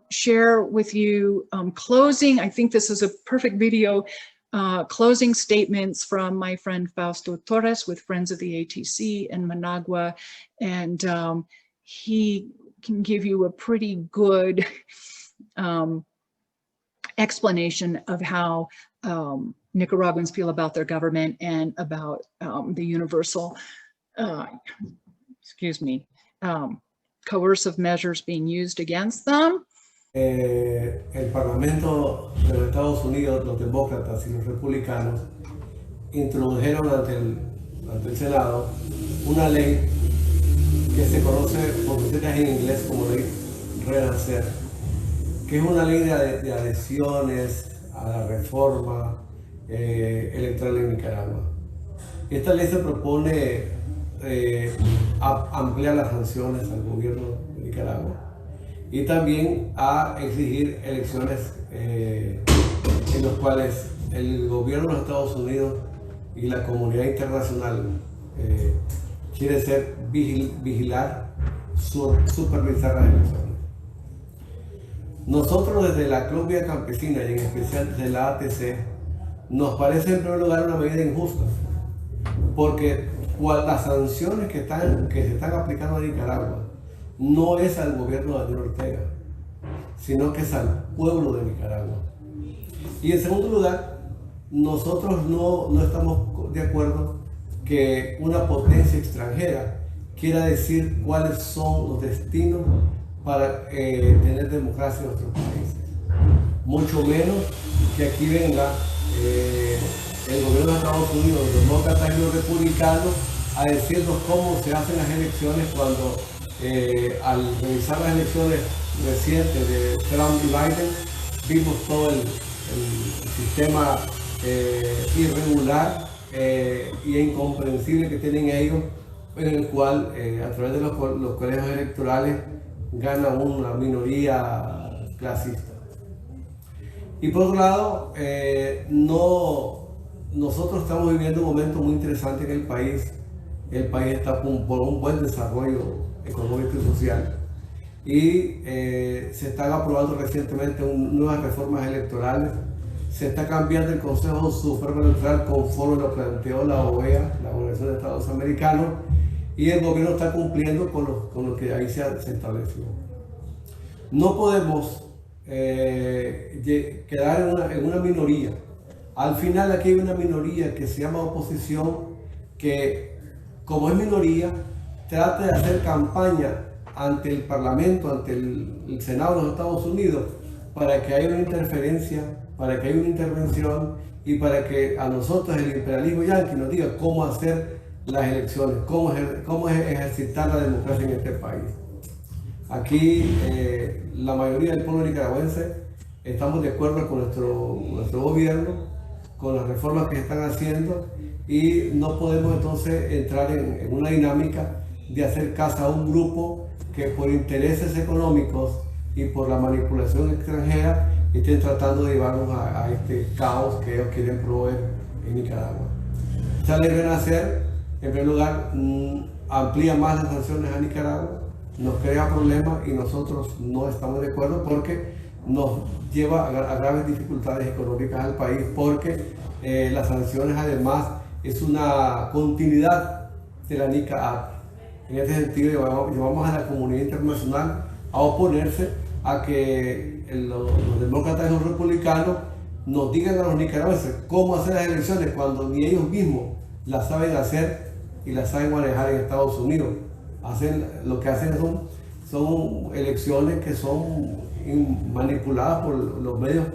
share with you closing. I think this is a perfect video. Closing statements from my friend Fausto Torres with Friends of the ATC in Managua. And he can give you a pretty good explanation of how Nicaraguans feel about their government and about the universal, coercive measures being used against them. El Parlamento de los Estados Unidos, los demócratas y los republicanos, introdujeron ante el Senado una ley que se conoce por siglas en inglés como ley Renacer, que es una ley de adhesiones a la reforma electoral en Nicaragua. Esta ley se propone ampliar las sanciones al gobierno de Nicaragua y también a exigir elecciones en las cuales el gobierno de los Estados Unidos y la comunidad internacional quiere vigilar, supervisar las elecciones. Nosotros desde la Colombia Campesina y en especial desde la ATC nos parece en primer lugar una medida injusta, porque las sanciones que se están aplicando a Nicaragua no es al gobierno de Daniel Ortega, sino que es al pueblo de Nicaragua. Y en segundo lugar, nosotros no estamos de acuerdo que una potencia extranjera quiera decir cuáles son los destinos para tener democracia en nuestros países. Mucho menos que aquí venga el gobierno de Estados Unidos, los demócratas y los republicanos, a decirnos cómo se hacen las elecciones cuando al revisar las elecciones recientes de Trump y Biden vimos todo el sistema irregular y incomprensible que tienen ellos, en el cual a través de los colegios electorales gana una minoría clasista. Y por otro lado, nosotros estamos viviendo un momento muy interesante en el país. El país está por un buen desarrollo económico y social. Y se están aprobando recientemente nuevas reformas electorales. Se está cambiando el Consejo Supremo Electoral conforme lo planteó la OEA, la Organización de Estados Americanos, y el gobierno está cumpliendo con lo que ahí se estableció. No podemos quedar en una minoría. Al final aquí hay una minoría que se llama oposición, que como es minoría, trata de hacer campaña ante el Parlamento, ante el Senado de los Estados Unidos, para que haya una interferencia, para que haya una intervención y para que a nosotros el imperialismo yanqui nos diga cómo hacer las elecciones, cómo ejercitar la democracia en este país. Aquí la mayoría del pueblo nicaragüense estamos de acuerdo con nuestro gobierno, con las reformas que se están haciendo, y no podemos entonces entrar en una dinámica de hacer caso a un grupo que por intereses económicos y por la manipulación extranjera estén tratando de llevarnos a este caos que ellos quieren promover en Nicaragua. Esta ley Renacer, en primer lugar, amplía más las sanciones a Nicaragua, nos crea problemas y nosotros no estamos de acuerdo porque nos lleva a graves dificultades económicas al país, porque las sanciones además es una continuidad de la NICA. En este sentido llevamos a la comunidad internacional a oponerse a que los demócratas y los republicanos nos digan a los nicaragüenses cómo hacer las elecciones cuando ni ellos mismos las saben hacer y las saben manejar en Estados Unidos. Lo que hacen son elecciones que son manipuladas por los medios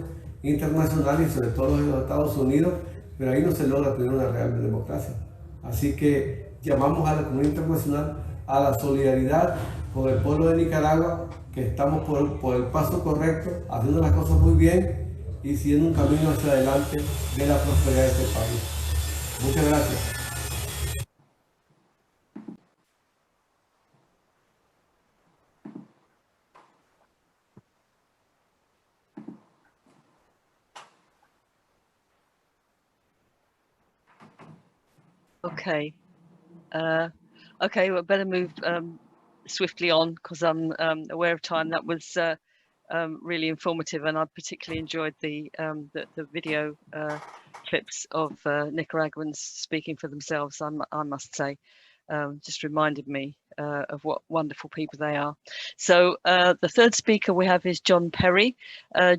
internacionales y sobre todo los de los Estados Unidos, pero ahí no se logra tener una real democracia. Así que llamamos a la comunidad internacional a la solidaridad con el pueblo de Nicaragua, que estamos por el paso correcto, haciendo las cosas muy bien y siguiendo un camino hacia adelante de la prosperidad de este país. Muchas gracias. Okay. Okay, well, better move swiftly on because I'm aware of time. That was really informative, and I particularly enjoyed the video clips of Nicaraguans speaking for themselves. I must say, just reminded me of what wonderful people they are. So the third speaker we have is John Perry.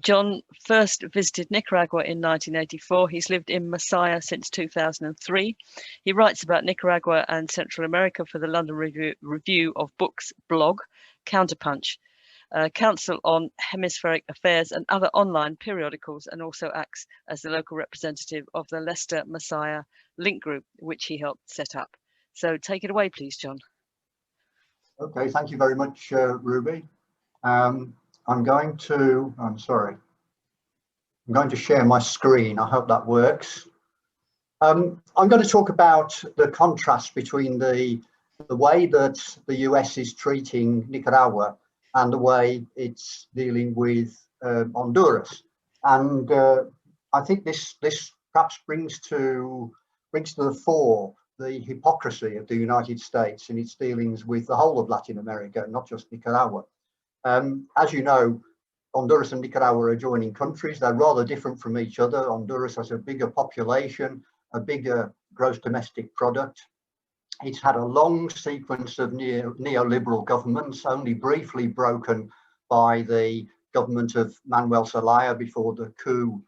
John first visited Nicaragua in 1984. He's lived in Masaya since 2003. He writes about Nicaragua and Central America for the London Review of Books blog, Counterpunch, Council on Hemispheric Affairs, and other online periodicals, and also acts as the local representative of the Leicester Messiah Link Group, which he helped set up. So take it away, please, John. Okay, thank you very much, Ruby. I'm going to share my screen. I hope that works. I'm going to talk about the contrast between the way that the US is treating Nicaragua and the way it's dealing with Honduras. And I think this perhaps brings to the fore the hypocrisy of the United States in its dealings with the whole of Latin America, not just Nicaragua. As you know, Honduras and Nicaragua are adjoining countries. They're rather different from each other. Honduras has a bigger population, a bigger gross domestic product. It's had a long sequence of neoliberal governments, only briefly broken by the government of Manuel Zelaya before the coup,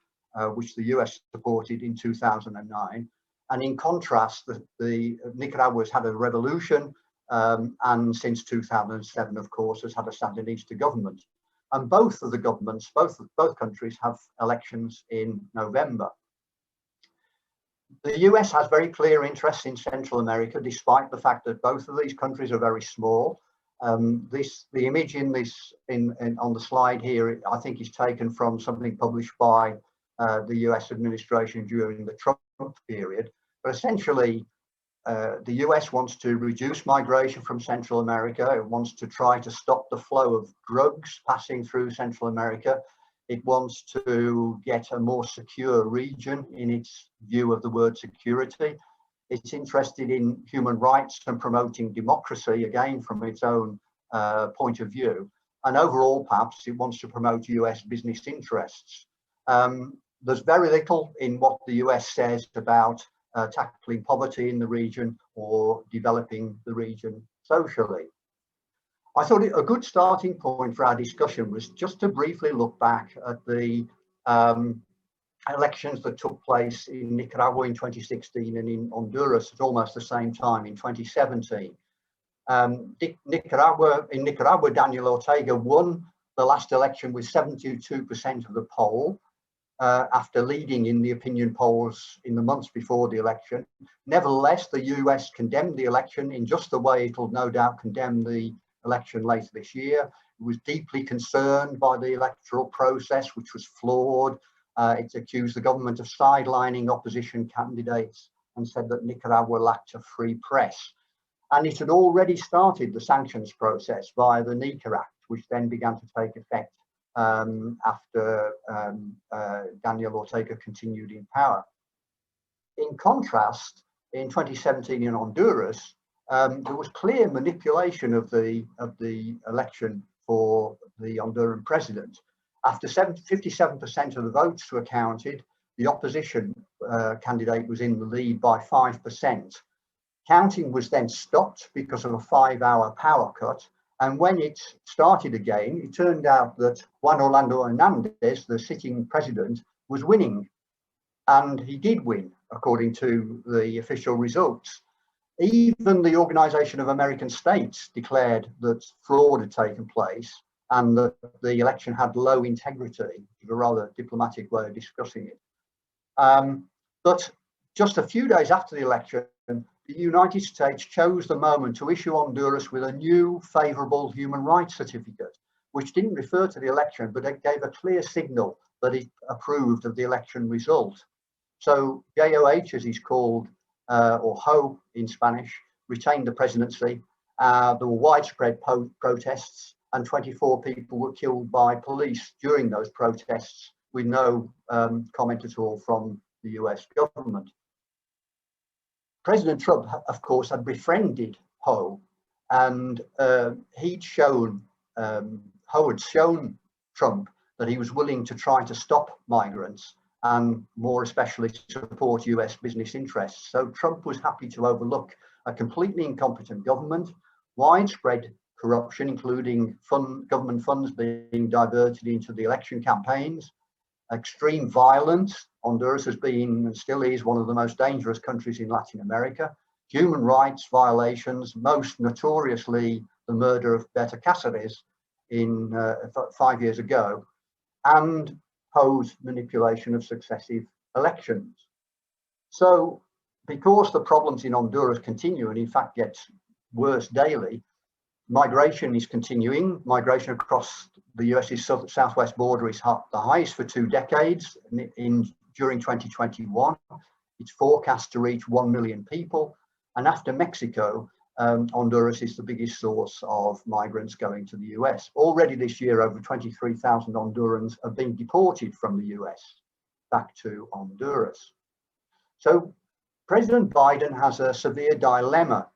which the US supported in 2009. And in contrast, the Nicaragua's had a revolution, and since 2007, of course, has had a Sandinista government. And both of the governments, both countries have elections in November. The US has very clear interests in Central America, despite the fact that both of these countries are very small. The image on the slide here, I think, is taken from something published by the US administration during the Trump period. But essentially, the US wants to reduce migration from Central America. It wants to try to stop the flow of drugs passing through Central America. It wants to get a more secure region in its view of the word security. It's interested in human rights and promoting democracy, again, from its own point of view. And overall, perhaps, it wants to promote US business interests. There's very little in what the US says about tackling poverty in the region or developing the region socially. I thought a good starting point for our discussion was just to briefly look back at the elections that took place in Nicaragua in 2016 and in Honduras at almost the same time in 2017. In Nicaragua, Daniel Ortega won the last election with 72% of the poll, after leading in the opinion polls in the months before the election. Nevertheless, the US condemned the election in just the way it'll no doubt condemn the election later this year. It was deeply concerned by the electoral process, which was flawed. It accused the government of sidelining opposition candidates and said that Nicaragua lacked a free press. And it had already started the sanctions process via the NICA Act, which then began to take effect after Daniel Ortega continued in power. In contrast, in 2017 in Honduras, there was clear manipulation of the election for the Honduran president. After 57% of the votes were counted, the opposition candidate was in the lead by 5%. Counting was then stopped because of a 5-hour power cut. And when it started again, it turned out that Juan Orlando Hernandez, the sitting president, was winning. And he did win, according to the official results. Even the Organization of American States declared that fraud had taken place and that the election had low integrity, a rather diplomatic way of discussing it. But just a few days after the election, the United States chose the moment to issue Honduras with a new favorable human rights certificate, which didn't refer to the election, but it gave a clear signal that it approved of the election result. So JOH, as he's called, or HO in Spanish, retained the presidency. There were widespread protests, and 24 people were killed by police during those protests, with no comment at all from the US government. President Trump, of course, had befriended Ho, and Ho had shown Trump that he was willing to try to stop migrants and more especially support US business interests. So Trump was happy to overlook a completely incompetent government, widespread corruption, including government funds being diverted into the election campaigns, extreme violence. Honduras has been and still is one of the most dangerous countries in Latin America. Human rights violations, most notoriously the murder of Berta Cáceres in 5 years ago, and Ho's manipulation of successive elections. So because the problems in Honduras continue and in fact get worse daily, migration is continuing. Migration across the US's southwest border is the highest for 2 decades. During 2021, it's forecast to reach 1 million people. And after Mexico, Honduras is the biggest source of migrants going to the US. Already this year, over 23,000 Hondurans have been deported from the US back to Honduras. So President Biden has a severe dilemma,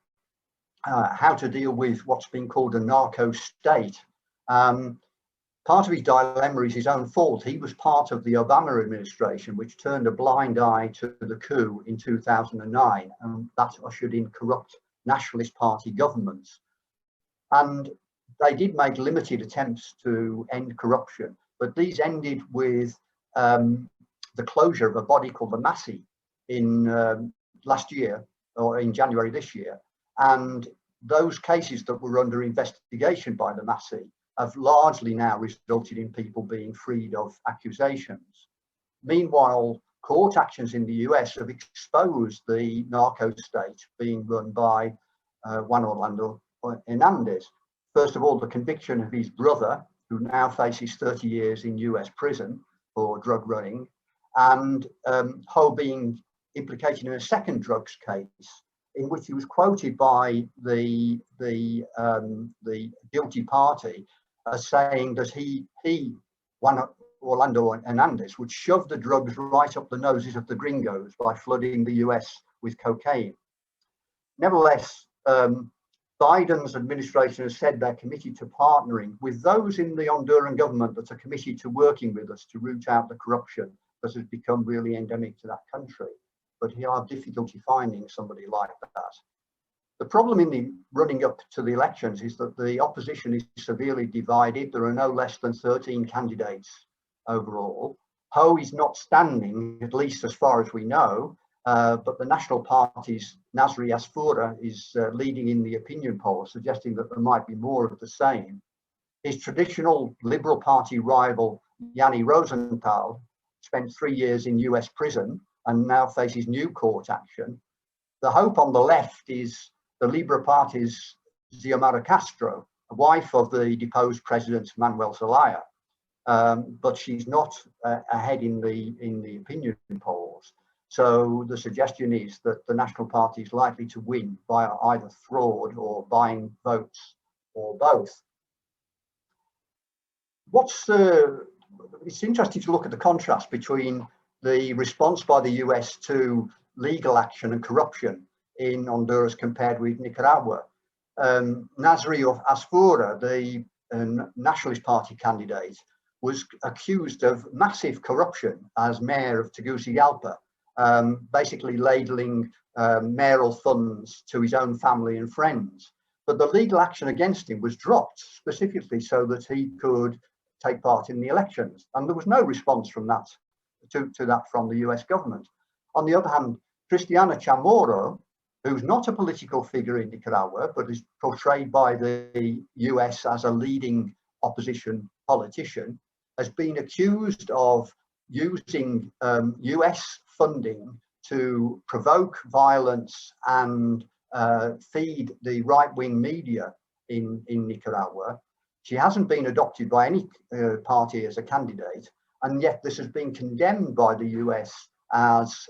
how to deal with what's been called a narco state. Part of his dilemma is his own fault. He was part of the Obama administration, which turned a blind eye to the coup in 2009, and that ushered in corrupt nationalist party governments. And they did make limited attempts to end corruption, but these ended with the closure of a body called the MASI in last year, or in January this year. And those cases that were under investigation by the MASI have largely now resulted in people being freed of accusations. Meanwhile, court actions in the US have exposed the narco state being run by Juan Orlando Hernandez. First of all, the conviction of his brother, who now faces 30 years in US prison for drug running, and Ho being implicated in a second drugs case in which he was quoted by the guilty party as saying that he, Juan Orlando Hernandez, would shove the drugs right up the noses of the gringos by flooding the US with cocaine. Nevertheless, Biden's administration has said they're committed to partnering with those in the Honduran government that are committed to working with us to root out the corruption that has become really endemic to that country. But he'll have difficulty finding somebody like that. The problem in the running up to the elections is that the opposition is severely divided. There are no less than 13 candidates overall. Ho is not standing, at least as far as we know, but the National Party's Nasri Asfoura is leading in the opinion poll, suggesting that there might be more of the same. His traditional Liberal Party rival, Yanni Rosenthal, spent 3 years in US prison and now faces new court action. The hope on the left is the Libre Party's Xiomara Castro, a wife of the deposed President Manuel Zelaya, but she's not ahead in the opinion polls. So the suggestion is that the National Party is likely to win via either fraud or buying votes or both. It's interesting to look at the contrast between the response by the US to legal action and corruption in Honduras compared with Nicaragua. Nasri Asfoura, the Nationalist Party candidate, was accused of massive corruption as mayor of Tegucigalpa, basically ladling mayoral funds to his own family and friends. But the legal action against him was dropped specifically so that he could take part in the elections. And there was no response from that to that from the US government. On the other hand, Cristiana Chamorro, who's not a political figure in Nicaragua, but is portrayed by the US as a leading opposition politician, has been accused of using US funding to provoke violence and feed the right-wing media in Nicaragua. She hasn't been adopted by any party as a candidate, and yet this has been condemned by the US as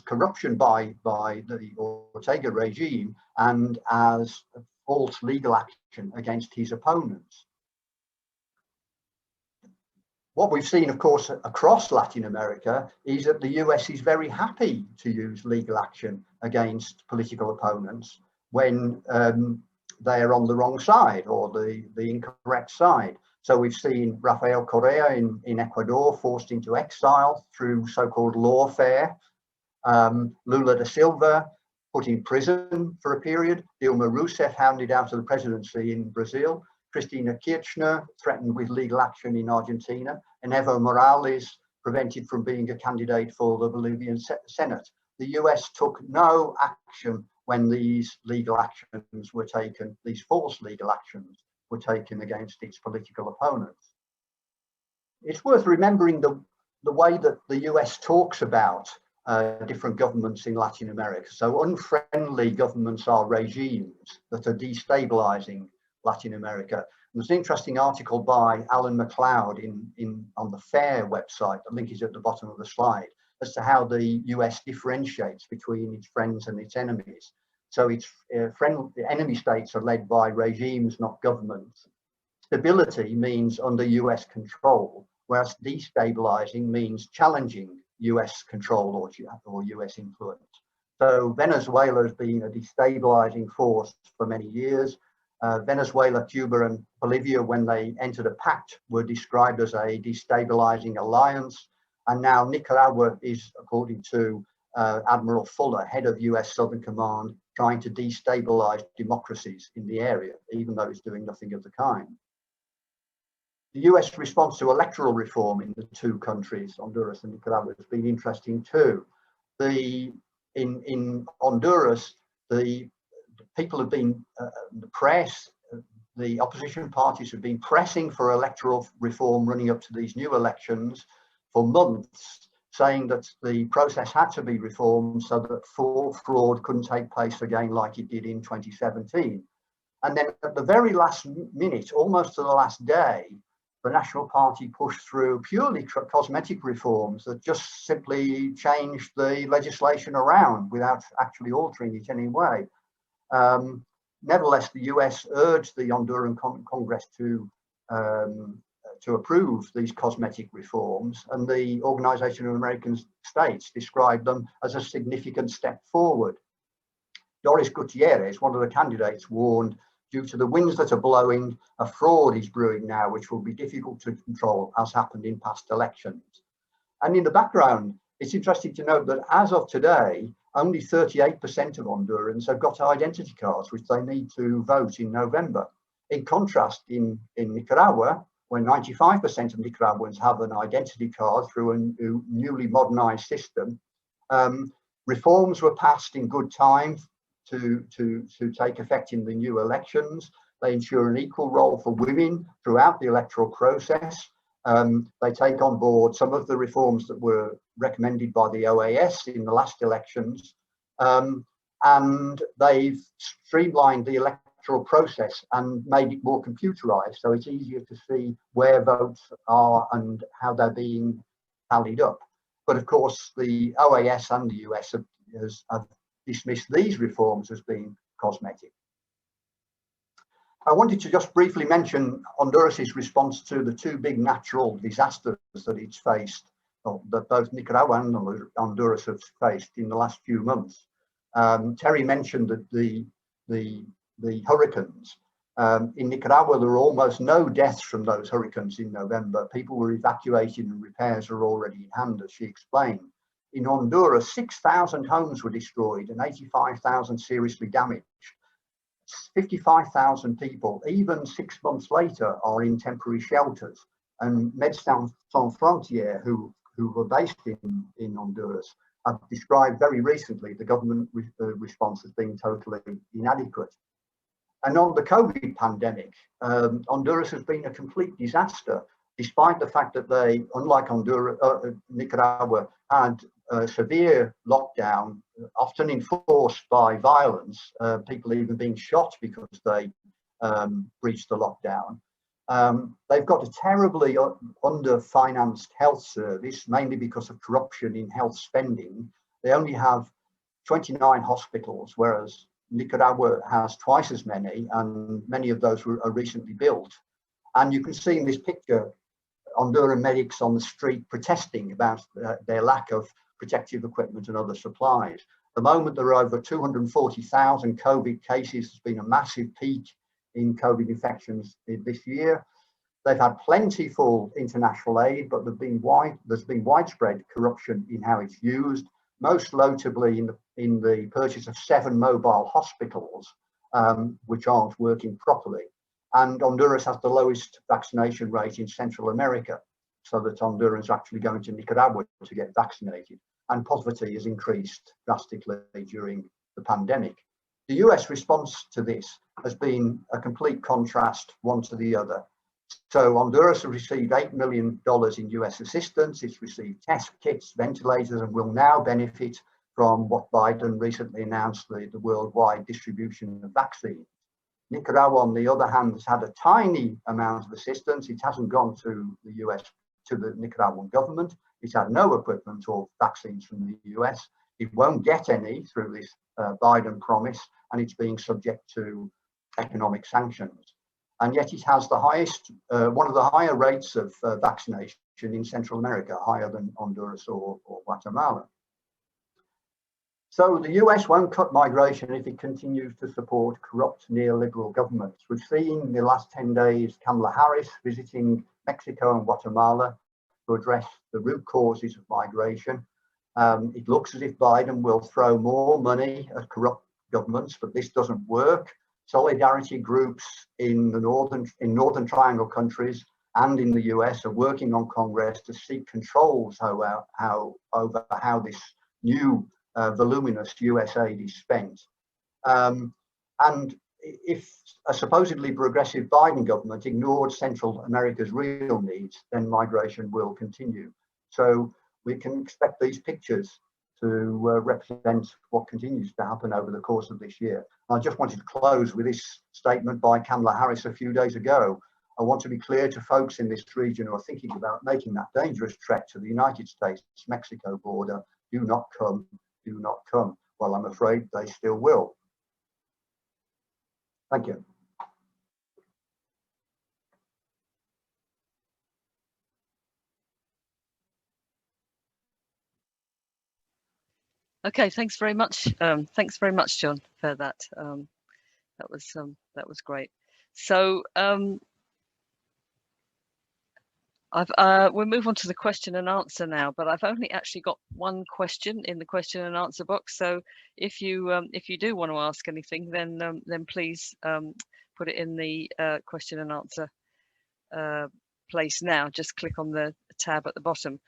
corruption by the Ortega regime and as false legal action against his opponents. What we've seen, of course, across Latin America is that the US is very happy to use legal action against political opponents when they are on the wrong side or the incorrect side. So we've seen Rafael Correa in Ecuador forced into exile through so-called lawfare. Lula da Silva put in prison for a period. Dilma Rousseff hounded out of the presidency in Brazil. Cristina Kirchner threatened with legal action in Argentina. And Evo Morales prevented from being a candidate for the Bolivian Senate. The US took no action when these legal actions were taken, these false legal actions were taken against its political opponents. It's worth remembering the way that the US talks about different governments in Latin America. So unfriendly governments are regimes that are destabilizing Latin America. There's an interesting article by Alan MacLeod on the FAIR website, the link is at the bottom of the slide, as to how the US differentiates between its friends and its enemies. So its enemy states are led by regimes, not governments. Stability means under US control, whereas destabilizing means challenging US control or US influence. So Venezuela has been a destabilizing force for many years. Venezuela, Cuba and Bolivia, when they entered a pact, were described as a destabilizing alliance. And now Nicaragua is, according to Admiral Fuller, head of US Southern Command, trying to destabilize democracies in the area, even though it's doing nothing of the kind. The US response to electoral reform in the two countries, Honduras and Nicaragua, has been interesting too. In Honduras, the people have been, the press, the opposition parties have been pressing for electoral reform running up to these new elections for months, saying that the process had to be reformed so that fraud couldn't take place again like it did in 2017. And then at the very last minute, almost to the last day, the National Party pushed through purely cosmetic reforms that just simply changed the legislation around without actually altering it in any way. Nevertheless, the US urged the Honduran Congress to approve these cosmetic reforms, and the Organization of American States described them as a significant step forward. Doris Gutierrez, one of the candidates, warned, due to the winds that are blowing, a fraud is brewing now, which will be difficult to control, as happened in past elections. And in the background, it's interesting to note that as of today, only 38% of Hondurans have got identity cards, which they need to vote in November. In contrast, in Nicaragua, where 95% of Nicaraguans have an identity card through a newly modernized system, reforms were passed in good time to take effect in the new elections. They ensure an equal role for women throughout the electoral process. They take on board some of the reforms that were recommended by the OAS in the last elections, and they've streamlined the electoral process and made it more computerized, so it's easier to see where votes are and how they're being tallied up. But of course, the OAS and the US have dismissed these reforms as being cosmetic. I wanted to just briefly mention Honduras's response to the two big natural disasters that it's faced, or that both Nicaragua and Honduras have faced in the last few months. Terry mentioned that the hurricanes. In Nicaragua, there were almost no deaths from those hurricanes in November. People were evacuated and repairs are already in hand, as she explained. In Honduras, 6,000 homes were destroyed and 85,000 seriously damaged. 55,000 people, even 6 months later, are in temporary shelters. And Médecins Sans Frontières, who were based in Honduras, have described very recently the government response as being totally inadequate. And on the COVID pandemic, Honduras has been a complete disaster, despite the fact that they, unlike Nicaragua, had a severe lockdown, often enforced by violence, people even being shot because they breached the lockdown. They've got a terribly under-financed health service, mainly because of corruption in health spending. They only have 29 hospitals, whereas Nicaragua has twice as many, and many of those are recently built. And you can see in this picture Honduran medics on the street protesting about their lack of protective equipment and other supplies. At the moment, there are over 240,000 COVID cases. There's been a massive peak in COVID infections this year. They've had plentiful international aid, but there's been widespread corruption in how it's used, most notably in the purchase of 7 mobile hospitals, which aren't working properly. And Honduras has the lowest vaccination rate in Central America, so that Hondurans are actually going to Nicaragua to get vaccinated. And poverty has increased drastically during the pandemic. The US response to this has been a complete contrast one to the other. So Honduras has received $8 million in US assistance. It's received test kits, ventilators, and will now benefit from what Biden recently announced, the worldwide distribution of vaccines. Nicaragua, on the other hand, has had a tiny amount of assistance. It hasn't gone to the US, to the Nicaraguan government. It's had no equipment or vaccines from the US. It won't get any through this Biden promise, and it's being subject to economic sanctions. And yet it has the highest, one of the higher rates of vaccination in Central America, higher than Honduras or Guatemala. So the US won't cut migration if it continues to support corrupt neoliberal governments. We've seen in the last 10 days Kamala Harris visiting Mexico and Guatemala to address the root causes of migration. It looks as if Biden will throw more money at corrupt governments, but this doesn't work. Solidarity groups in the Northern Triangle countries and in the US are working on Congress to seek controls over how this new voluminous US aid is spent. And if a supposedly progressive Biden government ignored Central America's real needs, then migration will continue. So we can expect these pictures to represent what continues to happen over the course of this year. I just wanted to close with this statement by Kamala Harris a few days ago. I want to be clear to folks in this region who are thinking about making that dangerous trek to the United States-Mexico border, do not come, do not come. Well, I'm afraid they still will. Thank you. Okay, thanks very much. Thanks very much, John, for that. That was great. So we'll move on to the question and answer now. But I've only actually got one question in the question and answer box. So if you do want to ask anything, then please put it in the question and answer place now. Just click on the tab at the bottom.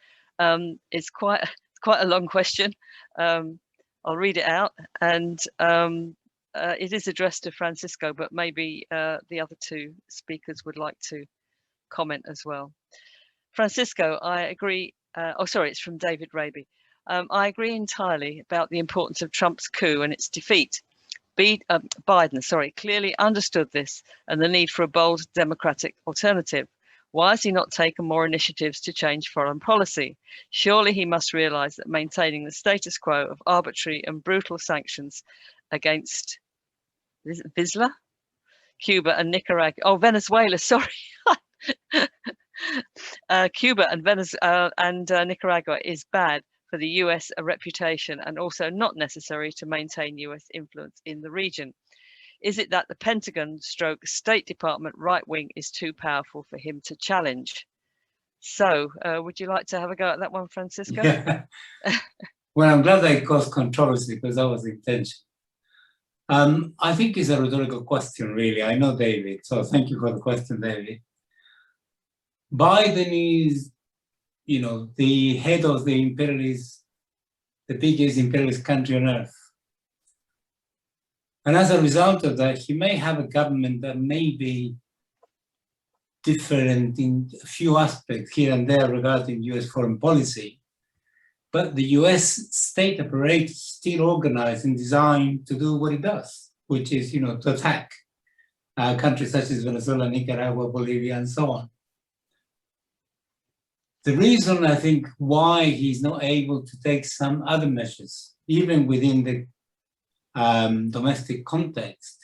It's quite a long question. I'll read it out, and it is addressed to Francisco, but maybe the other two speakers would like to comment as well. Francisco, I agree. Oh, sorry, it's from David Raby. I agree entirely about the importance of Trump's coup and its defeat. Biden, clearly understood this and the need for a bold democratic alternative. Why has he not taken more initiatives to change foreign policy? Surely he must realise that maintaining the status quo of arbitrary and brutal sanctions against Venezuela, Cuba and Nicaragua. Oh, Venezuela, sorry. Cuba and Venezuela and Nicaragua is bad for the US reputation and also not necessary to maintain US influence in the region. Is it that the Pentagon / State Department right wing is too powerful for him to challenge? So would you like to have a go at that one, Francisco? Yeah. Well, I'm glad that it caused controversy because that was the intention. I think it's a rhetorical question, really. I know David, so thank you for the question, David. Biden is, the head of the imperialist, the biggest imperialist country on earth. And as a result of that, he may have a government that may be different in a few aspects here and there regarding US foreign policy. But the US state apparatus is still organized and designed to do what it does, which is, to attack countries such as Venezuela, Nicaragua, Bolivia, and so on. The reason I think why he's not able to take some other measures, even within the domestic context,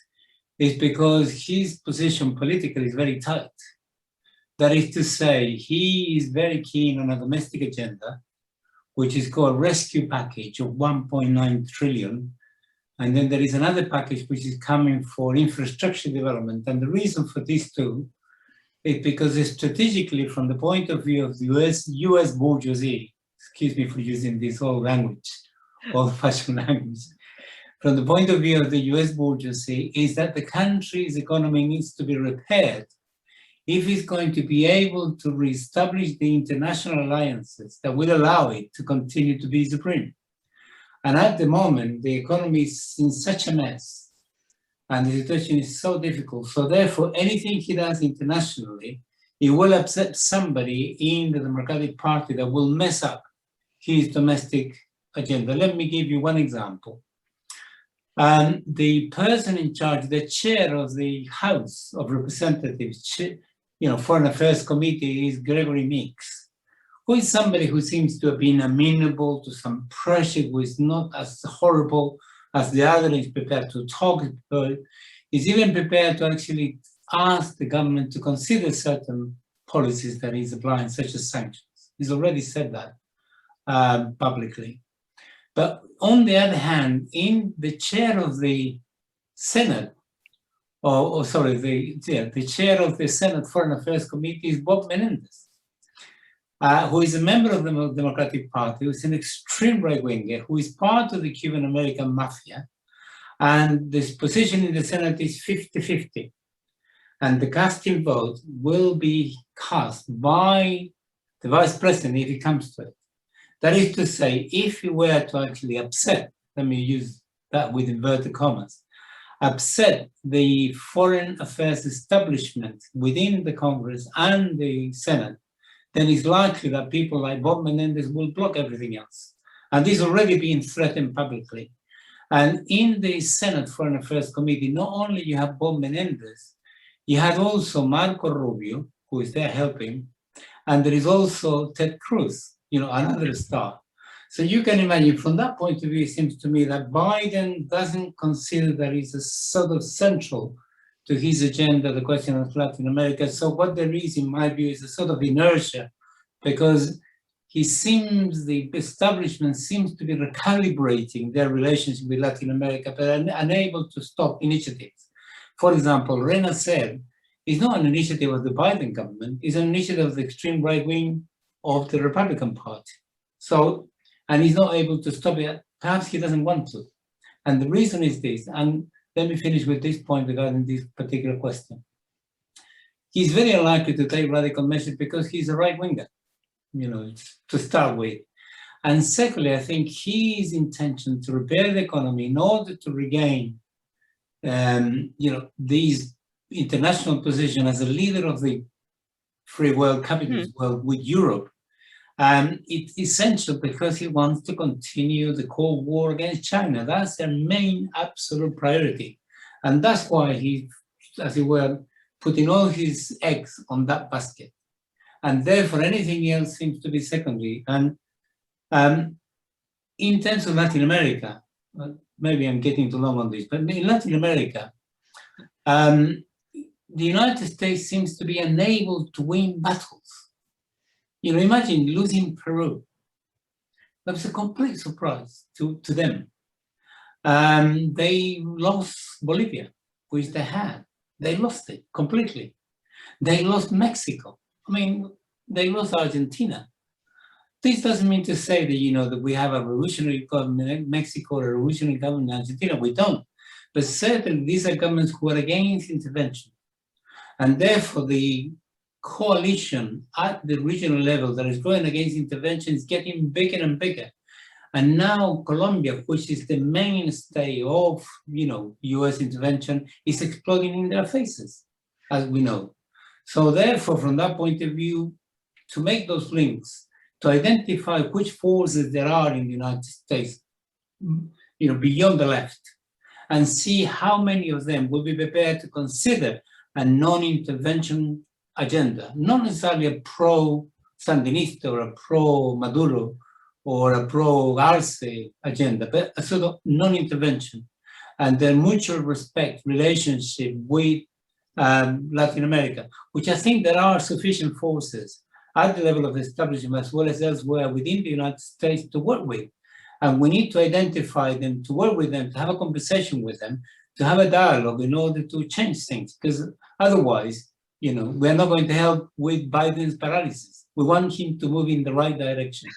is because his position politically is very tight. That is to say, he is very keen on a domestic agenda, which is called rescue package of 1.9 trillion. And then there is another package which is coming for infrastructure development. And the reason for these two is because strategically, from the point of view of the US bourgeoisie, excuse me for using this old language, old-fashioned language, from the point of view of the US bourgeoisie, is that the country's economy needs to be repaired if it's going to be able to reestablish the international alliances that will allow it to continue to be supreme. And at the moment, the economy is in such a mess And the situation is so difficult. So therefore, anything he does internationally, he will upset somebody in the Democratic Party that will mess up his domestic agenda. Let me give you one example. The person in charge, the chair of the House of Representatives, Foreign Affairs Committee is Gregory Meeks, who is somebody who seems to have been amenable to some pressure, who is not as horrible as the other, is prepared to talk, but is even prepared to actually ask the government to consider certain policies that he's applying, such as sanctions. He's already said that publicly. But on the other hand, in the chair of the Senate, the chair of the Senate Foreign Affairs Committee is Bob Menendez, who is a member of the Democratic Party, who is an extreme right-winger, who is part of the Cuban-American mafia, and this position in the Senate is 50-50. And the casting vote will be cast by the Vice President if it comes to it. That is to say, if he were to actually upset, let me use that with inverted commas, upset the foreign affairs establishment within the Congress and the Senate, then it's likely that people like Bob Menendez will block everything else. And this is already being threatened publicly. And in the Senate Foreign Affairs Committee, not only you have Bob Menendez, you have also Marco Rubio, who is there helping, and there is also Ted Cruz, another star. So you can imagine from that point of view, it seems to me that Biden doesn't consider that it's a sort of central to his agenda, the question of Latin America. So what there is, in my view, is a sort of inertia, because the establishment seems to be recalibrating their relationship with Latin America, but unable to stop initiatives. For example, Renacer is not an initiative of the Biden government, it's an initiative of the extreme right wing of the Republican Party. So, and he's not able to stop it. Perhaps he doesn't want to. And the reason is this, and let me finish with this point regarding this particular question. He's very unlikely to take radical measures because he's a right-winger, to start with. And secondly, I think his intention to repair the economy in order to regain, these international position as a leader of the free world, capitalist world with Europe, it's essential because he wants to continue the Cold War against China. That's their main absolute priority. And that's why he, as it were, putting all his eggs on that basket. And therefore, anything else seems to be secondary. And in terms of Latin America, maybe I'm getting too long on this, but in Latin America, the United States seems to be unable to win battles. Imagine losing Peru. That was a complete surprise to them. They lost Bolivia, which they had. They lost it completely. They lost Mexico. They lost Argentina. This doesn't mean to say that, that we have a revolutionary government in Mexico or a revolutionary government in Argentina. We don't. But certainly these are governments who are against intervention. And therefore the coalition at the regional level that is going against intervention is getting bigger and bigger. And now Colombia, which is the mainstay of, US intervention, is exploding in their faces, as we know. So therefore, from that point of view, to make those links, to identify which forces there are in the United States, beyond the left, and see how many of them will be prepared to consider a non-intervention agenda, not necessarily a pro-Sandinista or a pro-Maduro or a pro-Arce agenda, but a sort of non-intervention and their mutual respect relationship with Latin America, which I think there are sufficient forces at the level of establishment as well as elsewhere within the United States to work with. And we need to identify them, to work with them, to have a conversation with them, to have a dialogue in order to change things, because otherwise, we're not going to help with Biden's paralysis. We want him to move in the right direction.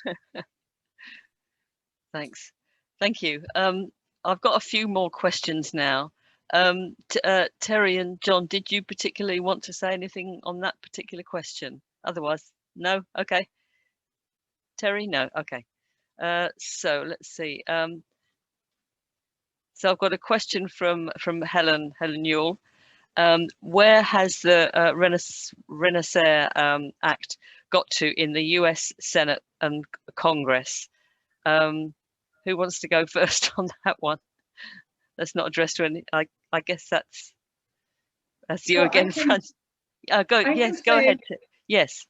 Thanks. Thank you. I've got a few more questions now. Terry and John, did you particularly want to say anything on that particular question? Otherwise, no? Okay. Terry, no? Okay. So let's see. So I've got a question from Helen Newell. Where has the Renaissance Act got to in the US Senate and Congress? Who wants to go first on that one? That's not addressed to any. I guess that's you again, Franz. Go ahead. Yes.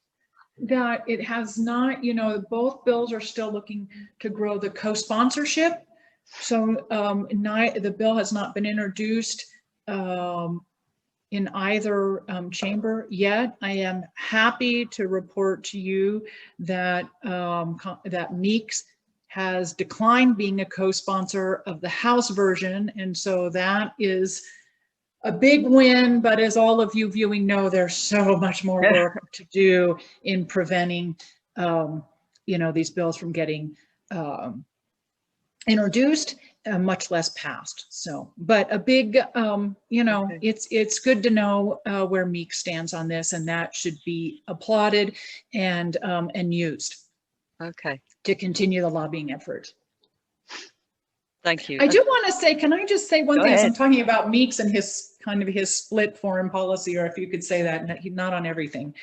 That it has not, both bills are still looking to grow the co-sponsorship. So the bill has not been introduced in either chamber yet. I am happy to report to you that that Meeks has declined being a co-sponsor of the House version, and so that is a big win. But as all of you viewing know, there's so much more work to do in preventing, these bills from getting introduced, much less passed. So, but a big, okay. It's good to know where Meek stands on this, and that should be applauded and used. Okay. To continue the lobbying effort. Thank you. I do want to say, can I just say one thing? As I'm talking about Meeks and his split foreign policy, or if you could say that, not on everything.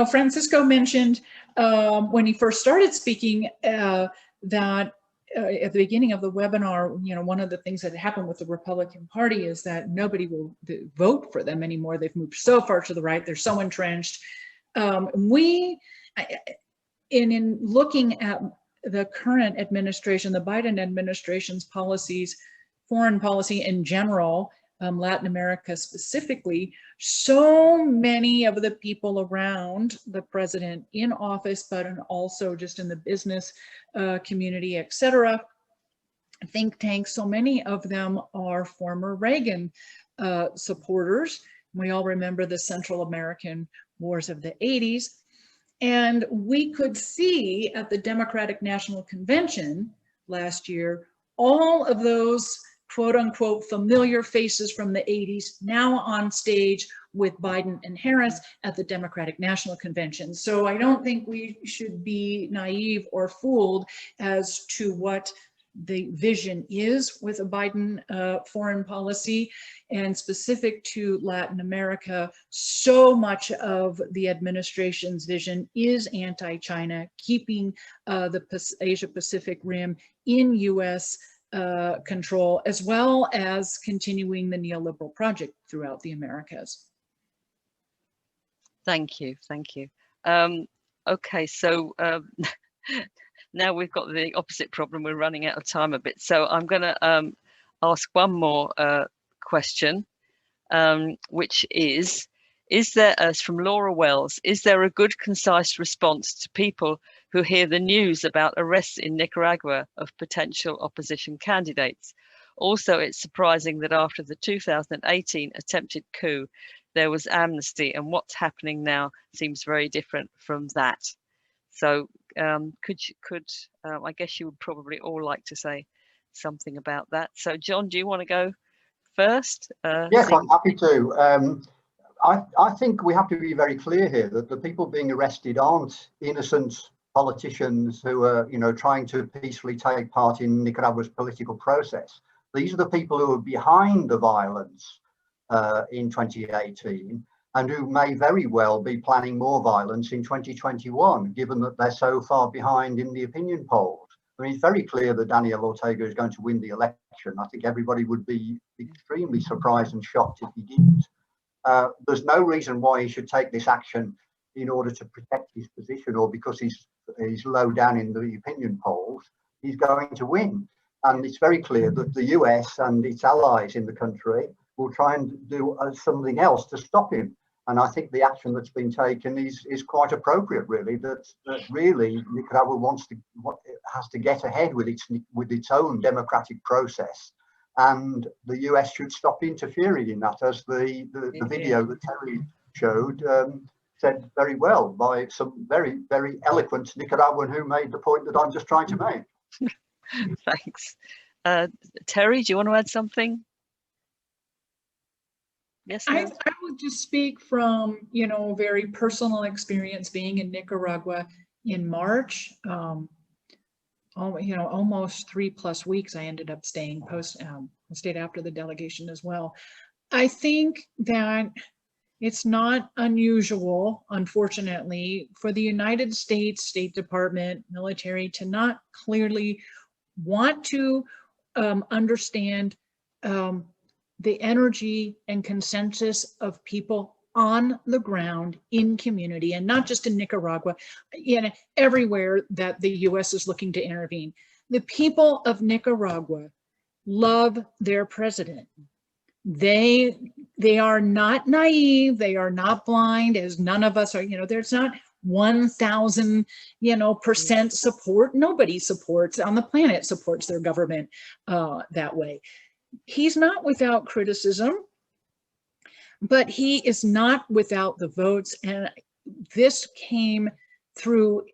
Francisco mentioned when he first started speaking that at the beginning of the webinar, one of the things that happened with the Republican Party is that nobody will vote for them anymore. They've moved so far to the right. They're so entrenched. In looking at the current administration, the Biden administration's policies, foreign policy in general, Latin America specifically, so many of the people around the president in office, but also just in the business community, etc., think tanks, so many of them are former Reagan supporters. We all remember the Central American wars of the 80s. And we could see at the Democratic National Convention last year, all of those quote unquote familiar faces from the 80s now on stage with Biden and Harris at the Democratic National Convention. So I don't think we should be naive or fooled as to what the vision is with a Biden foreign policy. And specific to Latin America, so much of the administration's vision is anti-China, keeping the Asia-Pacific Rim in US control, as well as continuing the neoliberal project throughout the Americas. Thank you. Okay, so now we've got the opposite problem. We're running out of time a bit. So I'm going to ask one more question, which is there, from Laura Wells, is there a good, concise response to people who hear the news about arrests in Nicaragua of potential opposition candidates? Also, it's surprising that after the 2018 attempted coup, there was amnesty, and what's happening now seems very different from that. So I guess you would probably all like to say something about that. So John, do you want to go first? Yes, I'm happy to. I think we have to be very clear here that the people being arrested aren't innocent politicians who are, trying to peacefully take part in Nicaragua's political process. These are the people who are behind the violence in 2018 and who may very well be planning more violence in 2021, given that they're so far behind in the opinion polls. I mean, it's very clear that Daniel Ortega is going to win the election. I think everybody would be extremely surprised and shocked if he didn't. There's no reason why he should take this action in order to protect his position or because he's low down in the opinion polls. He's going to win. And it's very clear that the US and its allies in the country will try and do something else to stop him. And I think the action that's been taken is quite appropriate, really. That really Nicaragua has to get ahead with its own democratic process, and the US should stop interfering in that, as the video that Terry showed said very well by some very, very eloquent Nicaraguan who made the point that I'm just trying to make. Thanks. Terry, do you want to add something? Yes. I would just speak from, very personal experience being in Nicaragua in March. almost 3+ weeks. I ended up staying stayed after the delegation as well. I think that it's not unusual, unfortunately, for the United States State Department military to not clearly want to understand the energy and consensus of people on the ground in community, and not just in Nicaragua, everywhere that the US is looking to intervene. The people of Nicaragua love their president. They are not naive, they are not blind, as none of us are. There's not 1,000% support. Nobody supports on the planet supports their government that way. He's not without criticism, but he is not without the votes, and this came through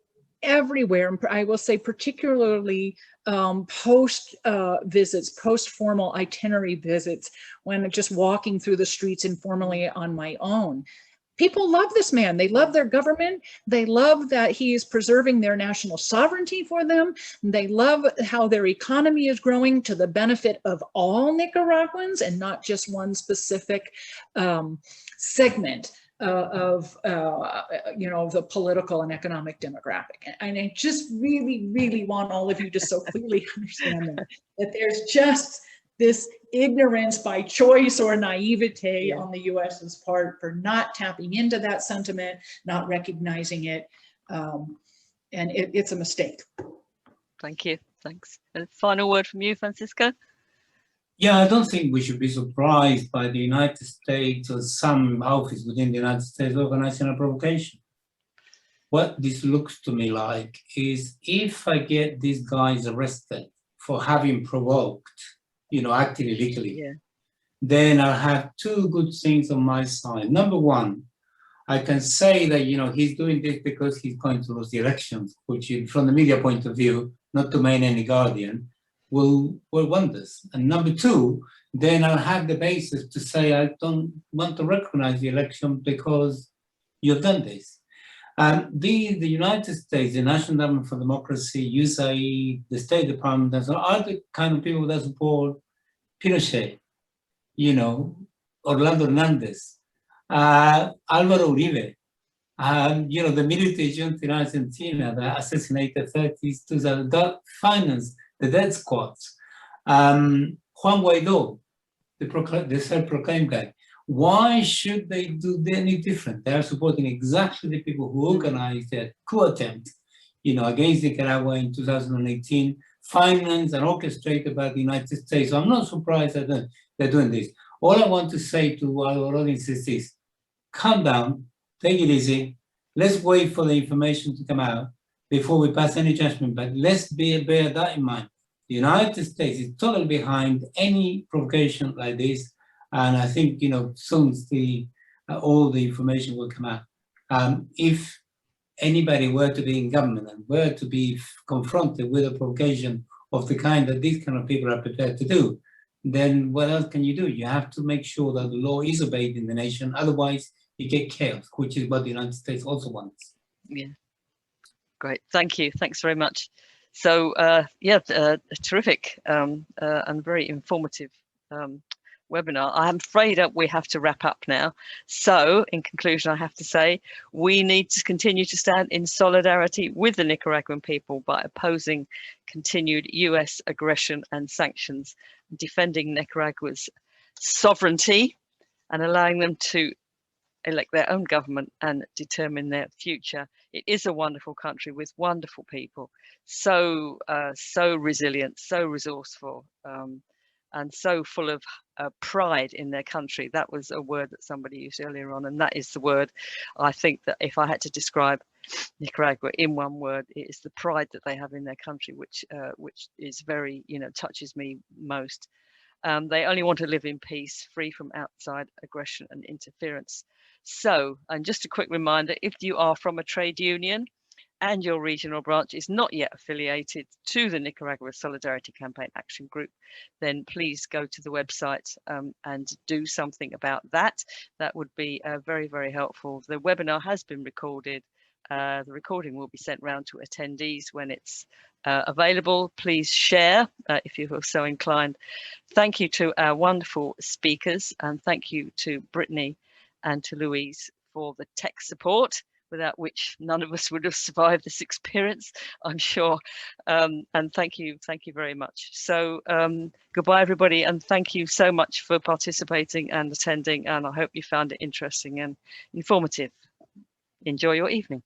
everywhere. I will say particularly post visits, post-formal itinerary visits, when just walking through the streets informally on my own. People love this man. They love their government. They love that he is preserving their national sovereignty for them. They love how their economy is growing to the benefit of all Nicaraguans and not just one specific segment of the political and economic demographic. And I just really, really want all of you to so clearly understand that there's just this ignorance by choice or naivete on the US's part for not tapping into that sentiment, not recognizing it, and it's a mistake. Thank you. Thanks. And final word from you, Francisco. Yeah, I don't think we should be surprised by the United States or some office within the United States organizing a provocation. What this looks to me like is, if I get these guys arrested for having provoked, acting illegally, then I'll have two good things on my side. Number one, I can say that, he's doing this because he's going to lose the elections, which from the media point of view, not to main any guardian, will wonders. And number two, then I'll have the basis to say I don't want to recognize the election because you've done this. The United States, the National Endowment for Democracy, USAID, the State Department, and so are the kind of people that support Pinochet, Orlando Hernandez, Álvaro Uribe, the military junta in Argentina that assassinated 32,000, that financed the death squads. Juan Guaidó, the self-proclaimed guy. Why should they do any different? They are supporting exactly the people who organized that coup attempt, against Nicaragua in 2018, financed and orchestrated by the United States. So I'm not surprised that they're doing this. All I want to say to our audience is this: calm down, take it easy. Let's wait for the information to come out before we pass any judgment. But let's bear that in mind. The United States is totally behind any provocation like this. And I think, soon all the information will come out. If anybody were to be in government and were to be confronted with a provocation of the kind that these kind of people are prepared to do, then what else can you do? You have to make sure that the law is obeyed in the nation. Otherwise, you get chaos, which is what the United States also wants. Yeah. Great. Thank you. Thanks very much. So, terrific and very informative webinar. I'm afraid that we have to wrap up now. So in conclusion, I have to say we need to continue to stand in solidarity with the Nicaraguan people by opposing continued US aggression and sanctions, defending Nicaragua's sovereignty and allowing them to elect their own government and determine their future. It is a wonderful country with wonderful people, so resilient, so resourceful, and so full of pride in their country. That was a word that somebody used earlier on, and that is the word. I think that if I had to describe Nicaragua in one word, it is the pride that they have in their country, which is very, touches me most. They only want to live in peace, free from outside aggression and interference. So, and just a quick reminder, if you are from a trade union and your regional branch is not yet affiliated to the Nicaragua Solidarity Campaign Action Group, then please go to the website and do something about that. That would be very, very helpful. The webinar has been recorded. The recording will be sent round to attendees when it's available. Please share if you are so inclined. Thank you to our wonderful speakers, and thank you to Brittany and to Louise for the tech support, without which none of us would have survived this experience, I'm sure. And thank you very much. So goodbye, everybody, and thank you so much for participating and attending, and I hope you found it interesting and informative. Enjoy your evening.